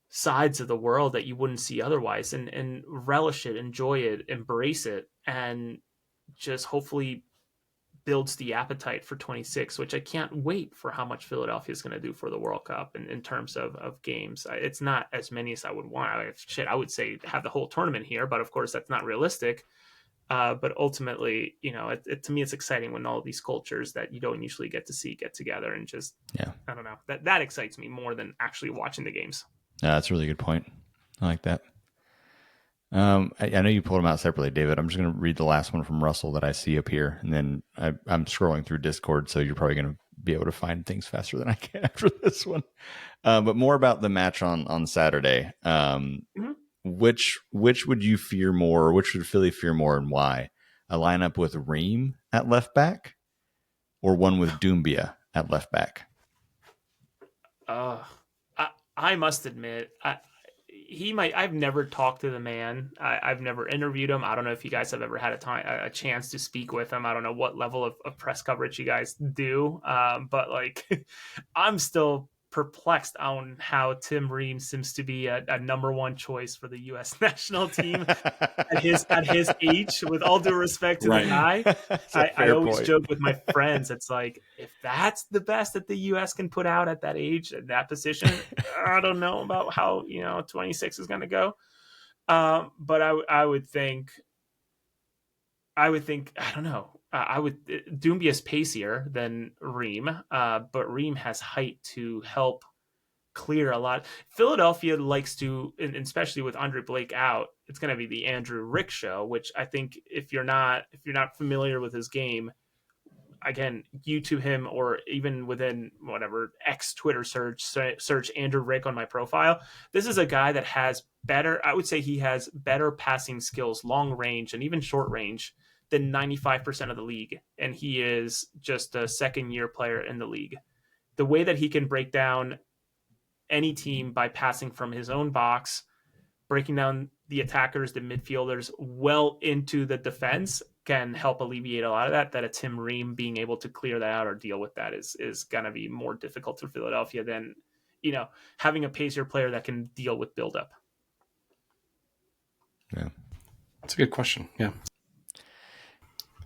sides of the world that you wouldn't see otherwise, and relish it, enjoy it, embrace it, and just hopefully builds the appetite for 26, which I can't wait for how much Philadelphia is going to do for the World Cup in terms of games. It's not as many as I would want. I would say have the whole tournament here, but of course that's not realistic. But ultimately, to me, it's exciting when all these cultures that you don't usually get to see get together, and just, Yeah. I don't know, that excites me more than actually watching the games. That's a really good point. I like that. I know you pulled them out separately, David. I'm just going to read the last one from Russell that I see up here, and then I'm scrolling through Discord, so you're probably going to be able to find things faster than I can after this one. But more about the match on Saturday. Mm-hmm. Which would you fear more, or which would Philly fear more, and why? A lineup with Ream at left back, or one with Doumbia at left back? Uh, I must admit, he might. I've never talked to the man. I've never interviewed him. I don't know if you guys have ever had a chance to speak with him. I don't know what level of press coverage you guys do. But like, I'm still perplexed on how Tim Ream seems to be a number one choice for the U.S. national team at his age. With all due respect to the Right. guy, That's a I fair always point. joke with my friends. It's like, if that's the best that the U.S. can put out at that age, at that position, I don't know about how 26 is going to go. But I would think I don't know. I would Doombia's pacier than Ream, but Ream has height to help clear a lot. Philadelphia likes to, and especially with Andre Blake out, it's going to be the Andrew Rick show. Which I think, if you're not familiar with his game, again, YouTube him, or even within whatever X Twitter search Andrew Rick on my profile. This is a guy that has better, I would say he has better passing skills, long range and even short range, than 95% of the league. And he is just a second year player in the league. The way that he can break down any team by passing from his own box, breaking down the attackers, the midfielders, well into the defense, can help alleviate a lot of that. That a Tim Ream being able to clear that out or deal with that is going to be more difficult for Philadelphia than having a pacer player that can deal with buildup. Yeah, that's a good question. Yeah.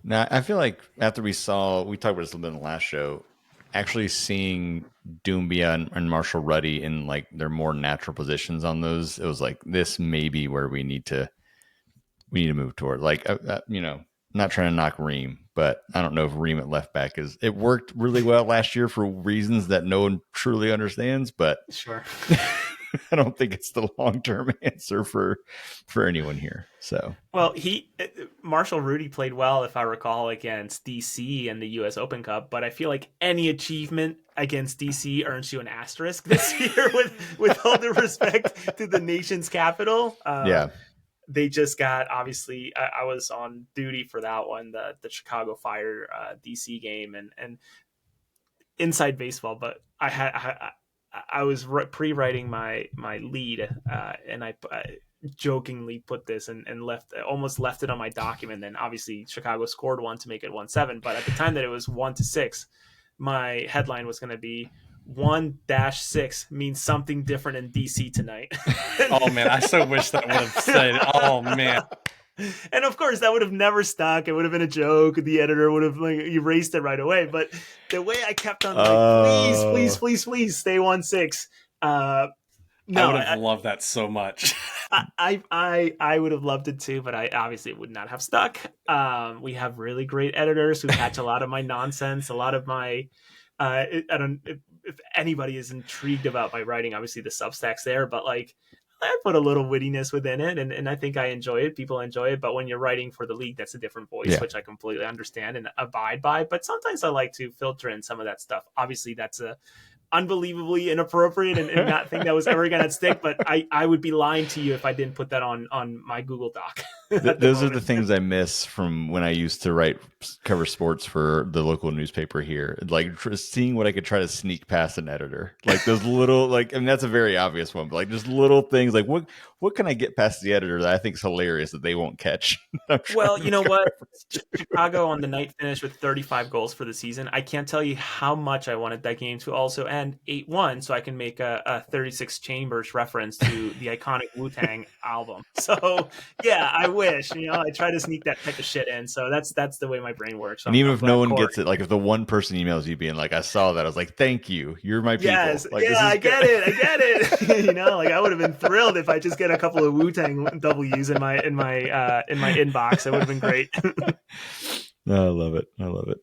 Now, I feel like after we talked about this a little bit in the last show, actually seeing Doumbia and Marshall Ruddy in like their more natural positions on those, it was like, this may be where we need to move toward. Like, not trying to knock Ream, but I don't know if Ream at left back it worked really well last year for reasons that no one truly understands, but Sure. I don't think it's the long-term answer for anyone here. So, well, Marshall Rudy played well, if I recall, against DC in the U.S. Open Cup. But I feel like any achievement against DC earns you an asterisk this year. with all due respect to the nation's capital, yeah, they just got, obviously. I was on duty for that one, the Chicago Fire DC game, and inside baseball. But I was pre-writing my lead, and I jokingly put this and almost left it on my document. Then obviously Chicago scored one to make it 1-7. But at the time that it was 1-6, my headline was going to be 1-6 means something different in DC tonight. Oh man, I so wish that would have said. Oh man. And of course, that would have never stuck. It would have been a joke. The editor would have erased it right away. But the way I kept on please stay 1-6. No, I would have loved that so much. I would have loved it too, but I obviously would not have stuck. We have really great editors who catch a lot of my nonsense, a lot of my. I don't if anybody is intrigued about my writing. Obviously, the Substack's there, but like. I put a little wittiness within it, and I think I enjoy it. People enjoy it, but when you're writing for the league, that's a different voice, which I completely understand and abide by. But sometimes I like to filter in some of that stuff. Obviously, that's a unbelievably inappropriate and not think that was ever going to stick. But I would be lying to you if I didn't put that on my Google Doc. Those are the things I miss from when I used to cover sports for the local newspaper here. Like seeing what I could try to sneak past an editor, like those little, that's a very obvious one, but like just little things like what can I get past the editor that I think is hilarious that they won't catch? Well, you know what? Chicago on the night finished with 35 goals for the season. I can't tell you how much I wanted that game to also end 8-1 so I can make a 36 Chambers reference to the iconic Wu-Tang album. So, yeah, I wish. I try to sneak that type of shit in. So that's the way my brain works. And even if no one gets it, like if the one person emails you being like, I saw that, I was like, thank you. You're my people. Yes, like, I get it. I would have been thrilled if I just get a couple of Wu-Tang W's in my inbox. It would have been great. No, I love it.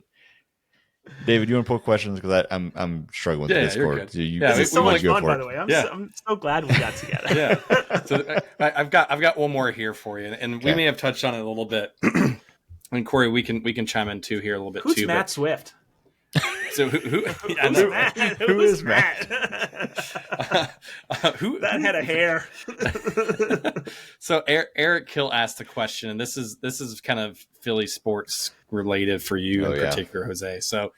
David, you want to pull questions because I'm struggling with the Discord. This is so much fun, by the way. I'm so glad we got together. Yeah. So I've got one more here for you, and we may have touched on it a little bit. And Corey, we can chime in too here a little bit. Who's Matt Swift? So who's Matt? Who that had a hair? So Eric Kill asked a question, and this is kind of Philly sports related for you in particular, Jose. So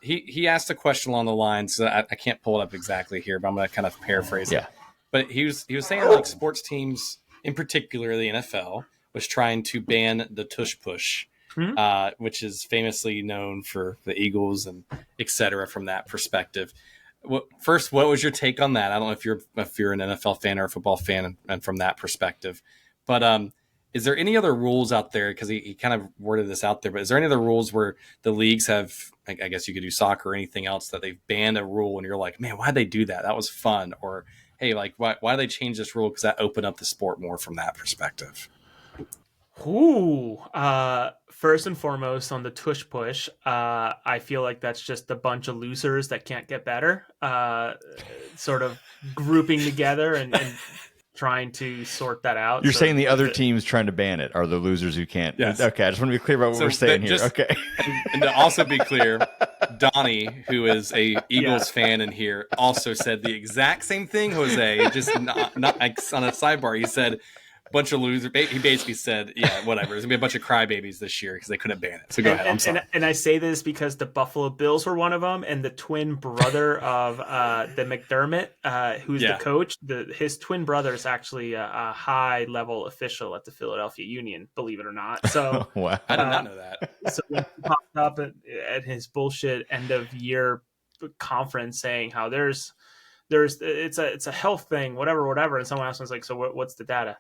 he asked a question along the lines. So I can't pull it up exactly here, but I'm going to kind of paraphrase it. But he was saying like sports teams, in particular the NFL, was trying to ban the tush push. Which is famously known for the Eagles and et cetera from that perspective. First, what was your take on that? I don't know if you're an NFL fan or a football fan and from that perspective. But is there any other rules out there? Because he kind of worded this out there, but is there any other rules where the leagues have, I guess you could do soccer or anything else, that they've banned a rule and you're like, man, why'd they do that? That was fun. Or, hey, like, why did they change this rule? Because that opened up the sport more from that perspective. First and foremost on the tush push, I feel like that's just a bunch of losers that can't get better, sort of grouping together and trying to sort that out. You're saying the other teams trying to ban it are the losers who can't. Yes. Okay, I just want to be clear about what we're saying here. Okay. And to also be clear, Donnie, who is a Eagles fan in here, also said the exact same thing, Jose, just not on a sidebar. He said, bunch of losers. He basically said, yeah, whatever. There's going to be a bunch of crybabies this year because they couldn't ban it. So go ahead. I'm sorry. And I say this because the Buffalo Bills were one of them, and the twin brother of the McDermott, who's the coach, his twin brother is actually a high-level official at the Philadelphia Union, believe it or not. So wow. I did not know that. So when he popped up at his bullshit end-of-year conference saying how there's it's a health thing, whatever. And someone else was like, so what's the data?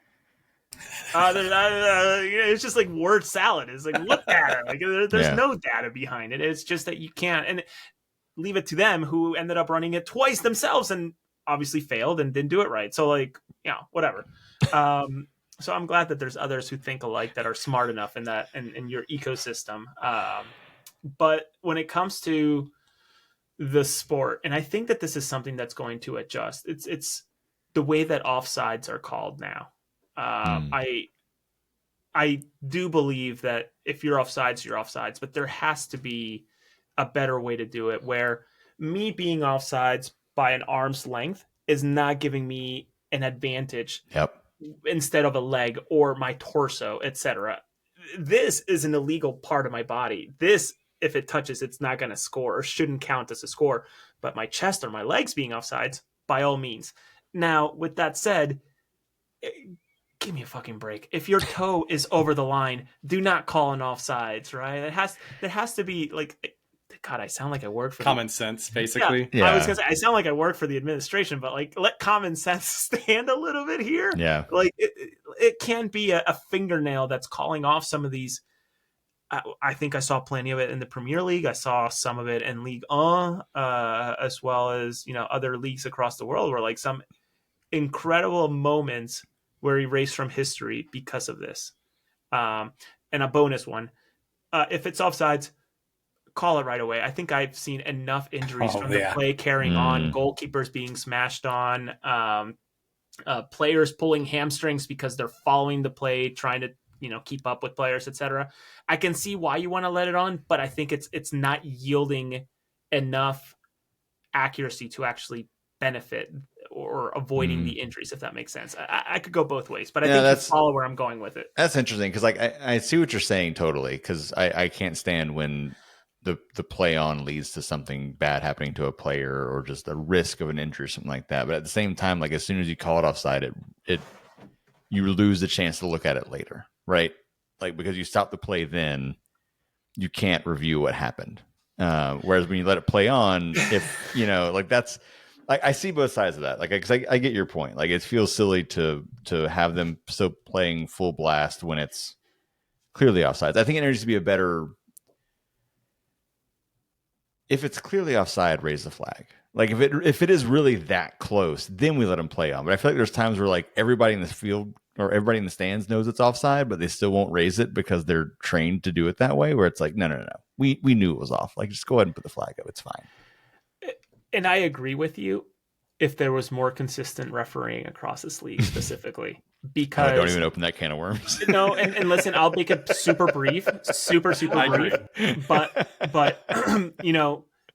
It's just like word salad. It's like, what data? Like there's no data behind it. It's just that you can't, and leave it to them who ended up running it twice themselves and obviously failed and didn't do it right. So like, whatever. So I'm glad that there's others who think alike that are smart enough in that in your ecosystem. But when it comes to the sport, and I think that this is something that's going to adjust. It's the way that offsides are called now. I do believe that if you're offsides, you're offsides, but there has to be a better way to do it where me being offsides by an arm's length is not giving me an advantage instead of a leg or my torso, etc. This is an illegal part of my body. This, if it touches, it's not going to score or shouldn't count as a score. But my chest or my legs being offsides, by all means. Now, with that said, give me a fucking break. If your toe is over the line, do not call an offsides, right? There has to be like, God, I sound like I work for common sense, basically. Yeah. I was gonna say I sound like I work for the administration, but like let common sense stand a little bit here. Yeah, like it can be a fingernail that's calling off some of these. I think I saw plenty of it in the Premier League. I saw some of it in Ligue 1, as well as other leagues across the world, where like some incredible moments were erased from history because of this. And a bonus one, if it's offsides, call it right away. I think I've seen enough injuries from the play carrying on, goalkeepers being smashed on, players pulling hamstrings because they're following the play, trying to keep up with players, etc. I can see why you want to let it on, but I think it's not yielding enough accuracy to actually benefit or avoiding the injuries, if that makes sense. I could go both ways, but I think you follow where I'm going with it. That's interesting because like I see what you're saying totally, because I can't stand when the play on leads to something bad happening to a player or just a risk of an injury or something like that. But at the same time, like as soon as you call it offside, it you lose the chance to look at it later, right? Like because you stop the play, then you can't review what happened. Whereas when you let it play on, if like that's like I see both sides of that. Like because I get your point. Like it feels silly to have them still playing full blast when it's clearly offside. I think it needs to be a better. If it's clearly offside, raise the flag. Like if it is really that close, then we let them play on. But I feel like there's times where like everybody in the field or everybody in the stands knows it's offside, but they still won't raise it because they're trained to do it that way. Where it's like, no. We knew it was off. Like just go ahead and put the flag up. It's fine. And I agree with you if there was more consistent refereeing across this league specifically. Because don't even open that can of worms. No, and listen, I'll make it super brief, super brief. But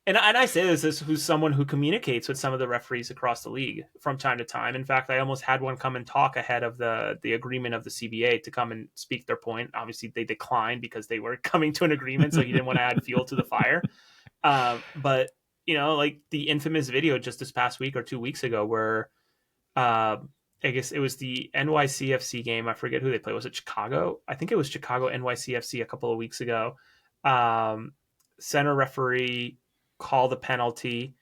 and I say this as who's someone who communicates with some of the referees across the league from time to time. In fact, I almost had one come and talk ahead of the agreement of the CBA to come and speak their point. Obviously, they declined because they were coming to an agreement, so he didn't want to add fuel to the fire. But like the infamous video just this past week or 2 weeks ago, where I guess it was the NYCFC game. I forget who they played. Was it Chicago? I think it was Chicago NYCFC a couple of weeks ago. Center referee called the penalty.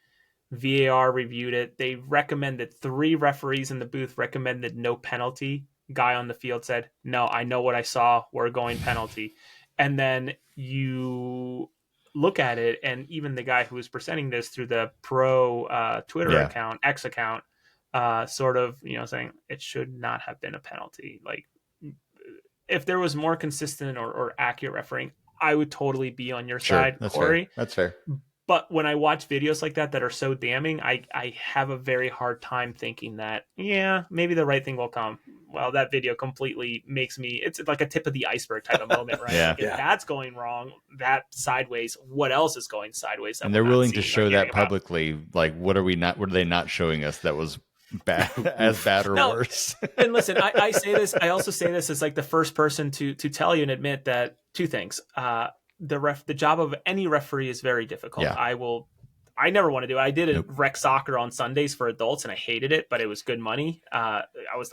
VAR reviewed it. They recommended 3 referees in the booth recommended no penalty. Guy on the field said, "No, I know what I saw. We're going penalty." And then you look at it, and even the guy who was presenting this through the pro Twitter account, X account, sort of, saying it should not have been a penalty. Like, if there was more consistent or accurate refereeing, I would totally be on your side, Corey. Fair. That's fair. But when I watch videos like that are so damning, I have a very hard time thinking that, maybe the right thing will come. Well, that video completely makes me, it's like a tip of the iceberg type of moment, right? If that's going wrong, that sideways, what else is going sideways? And they're willing to show that publicly. Like, what are they not showing us that was bad, as bad or worse? And listen, I say this, I also say this as like the first person to tell you and admit that 2 things. The job of any referee is very difficult. I never want to do it. I did rec soccer on Sundays for adults and I hated it, but it was good money. I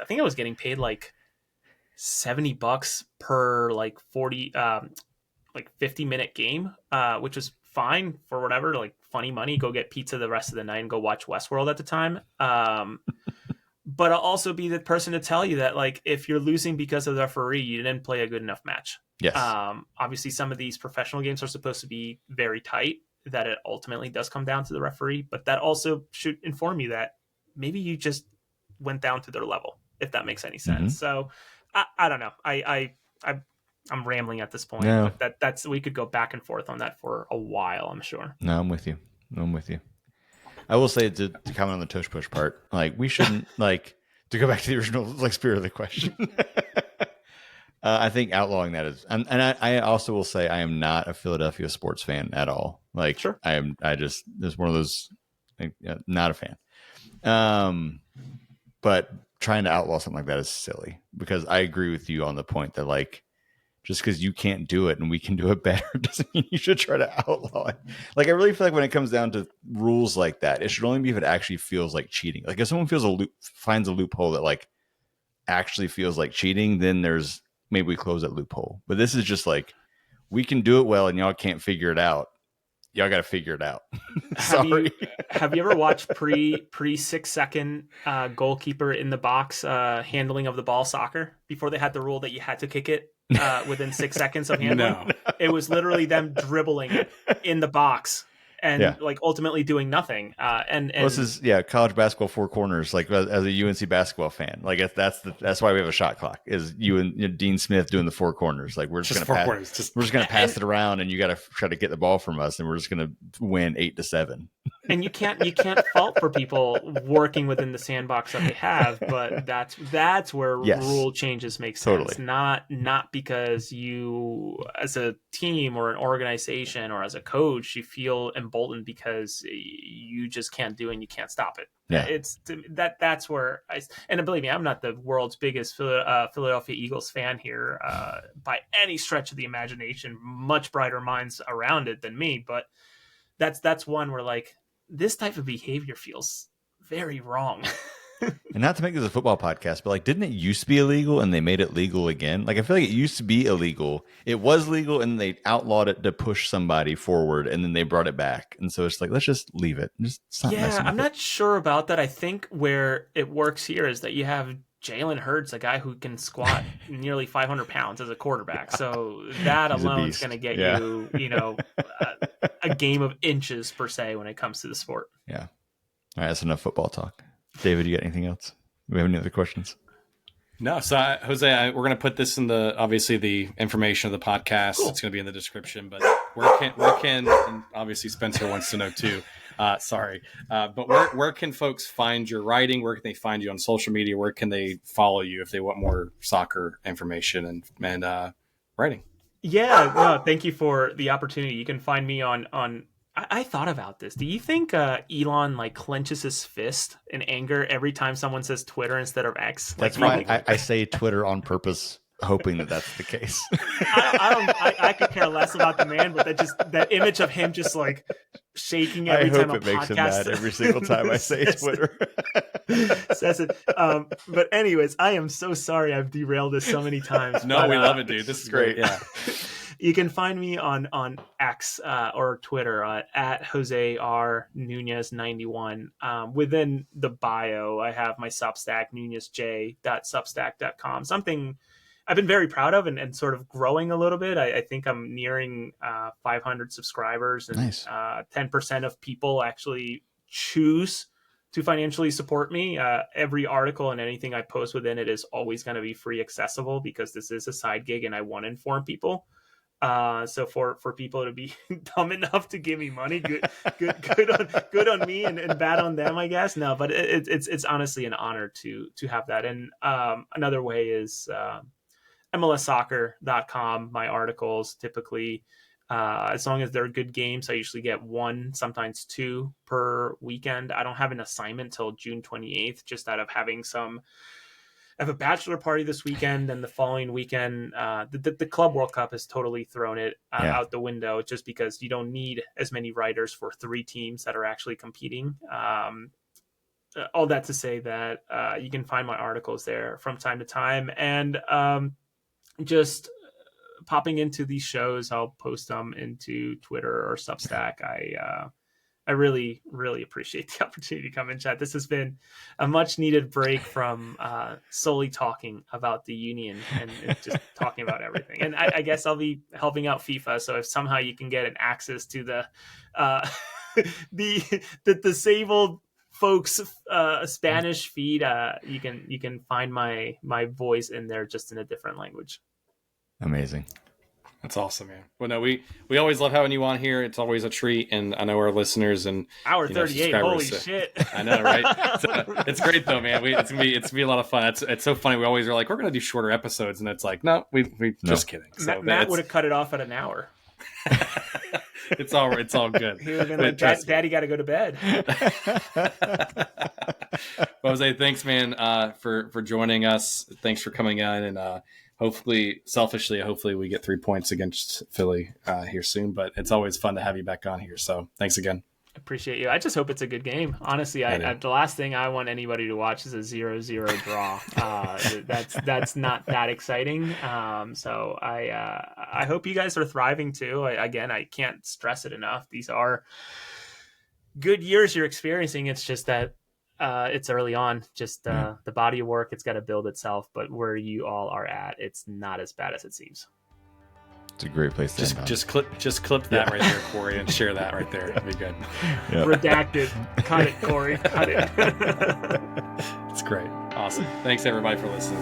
think I was getting paid like $70 per like 50-minute game, which was fine for whatever, like funny money, go get pizza the rest of the night and go watch Westworld at the time. But I'll also be the person to tell you that, like, if you're losing because of the referee, you didn't play a good enough match. Yes. Obviously, some of these professional games are supposed to be very tight, that it ultimately does come down to the referee. But that also should inform you that maybe you just went down to their level, if that makes any sense. So I don't know. I'm rambling at this point, No. but that's we could go back and forth on that for a while, I'm sure. No, I'm with you. I will say to comment on the tush push part, like we shouldn't like to go back to the original like spirit of the question. I think outlawing that is, and I also will say I am not a Philadelphia sports fan at all. Like Sure. I just there's one of those, like, not a fan. But trying to outlaw something like that is silly, because I agree with you on the point that, like, just because you can't do it and we can do it better doesn't mean you should try to outlaw it. Like, I really feel like when it comes down to rules like that, it should only be if it actually feels like cheating. Like, if someone finds a loophole that like actually feels like cheating, then maybe we close that loophole. But this is just like, we can do it well and y'all can't figure it out. Y'all got to figure it out. Sorry. Have you ever watched pre 6-second goalkeeper in the box handling of the ball soccer before they had the rule that you had to kick it within 6 seconds of handling? No. It was literally them dribbling it in the box and like ultimately doing nothing. And this is college basketball four corners. Like, as a UNC basketball fan, like that's why we have a shot clock. Is you and Dean Smith doing the four corners? Like, we're just gonna pass it around, and you got to try to get the ball from us, and we're just gonna win 8-7. And you can't fault for people working within the sandbox that they have, but that's where rule changes make sense. Totally. Not because you, as a team or an organization or as a coach, you feel emboldened because you just can't do it and you can't stop it. Yeah. It's that's where and believe me, I'm not the world's biggest Philadelphia Eagles fan here by any stretch of the imagination. Much brighter minds around it than me, but that's one where, like, this type of behavior feels very wrong. And not to make this a football podcast, but like, didn't it used to be illegal and they made it legal again? Like, I feel like it used to be illegal. It was legal and they outlawed it to push somebody forward, and then they brought it back. And so it's like, let's just leave it. I'm not sure about that. I think where it works here is that you have Jalen Hurts, a guy who can squat nearly 500 pounds as a quarterback. So that alone is going to get you, a game of inches per se when it comes to the sport. Yeah. All right. That's enough football talk. David, you got anything else? Do we have any other questions? No. So, Jose, we're going to put this in obviously the information of the podcast. Cool. It's going to be in the description, but where can, and obviously Spencer wants to know too. But where can folks find your writing? Where can they find you on social media? Where can they follow you if they want more soccer information and writing? Yeah, no, thank you for the opportunity. You can find me on I thought about this. Do you think Elon like clenches his fist in anger every time someone says Twitter instead of X? That's why I say Twitter on purpose, hoping that that's the case. I could care less about the man, but that image of him just like shaking every time a podcast. I hope it makes him mad every single time I say Twitter. Says it. But anyways, I am so sorry I've derailed this so many times. No, we love it, dude. This is great. Yeah. You can find me on X or Twitter at Jose R. Nuñez 91. Within the bio, I have my Substack, nuñezj.substack.com. Something I've been very proud of and sort of growing a little bit. I think I'm nearing 500 subscribers, and nice. 10% of people actually choose to financially support me. Every article and anything I post within it is always going to be free accessible, because this is a side gig and I want to inform people. So for people to be dumb enough to give me money, good on me and bad on them, I guess. No, but it's honestly an honor to have that. And another way is MLSsoccer.com. My articles typically, as long as they're good games, I usually get 1, sometimes 2 per weekend. I don't have an assignment till June 28th, just out of having I have a bachelor party this weekend, and the following weekend, the Club World Cup has totally thrown it out the window, just because you don't need as many writers for 3 teams that are actually competing. All that to say that you can find my articles there from time to time, and just popping into these shows, I'll post them into Twitter or Substack. I really, really appreciate the opportunity to come and chat. This has been a much needed break from solely talking about the Union and just talking about everything. And I guess I'll be helping out FIFA. So if somehow you can get an access to the the disabled folks Spanish feed, you can find my voice in there, just in a different language. Amazing. That's awesome, man. Well, no, we always love having you on here. It's always a treat, and I know our listeners and hour 38. Holy shit! I know, right? It's great though, man. It's gonna be a lot of fun. It's so funny. We always are like, we're gonna do shorter episodes, and it's like, no, we just kidding. So Matt would have cut it off at an hour. It's all good. He would have been like, Daddy got to go to bed. Jose, thanks, man, for joining us. Thanks for coming on, and hopefully we get 3 points against Philly here soon. But it's always fun to have you back on here. So thanks again. Appreciate you. I just hope it's a good game. Honestly, the last thing I want anybody to watch is a 0-0 draw. That's not that exciting. So I hope you guys are thriving too. I can't stress it enough. These are good years you're experiencing. It's just that it's early on. Just the body of work, it's got to build itself. But where you all are at, it's not as bad as it seems. It's a great place to just clip that right there, Corey, and share that right there. That'd be good. Yep. Redacted. Cut it, Corey. Cut it. It's great. Awesome. Thanks everybody for listening.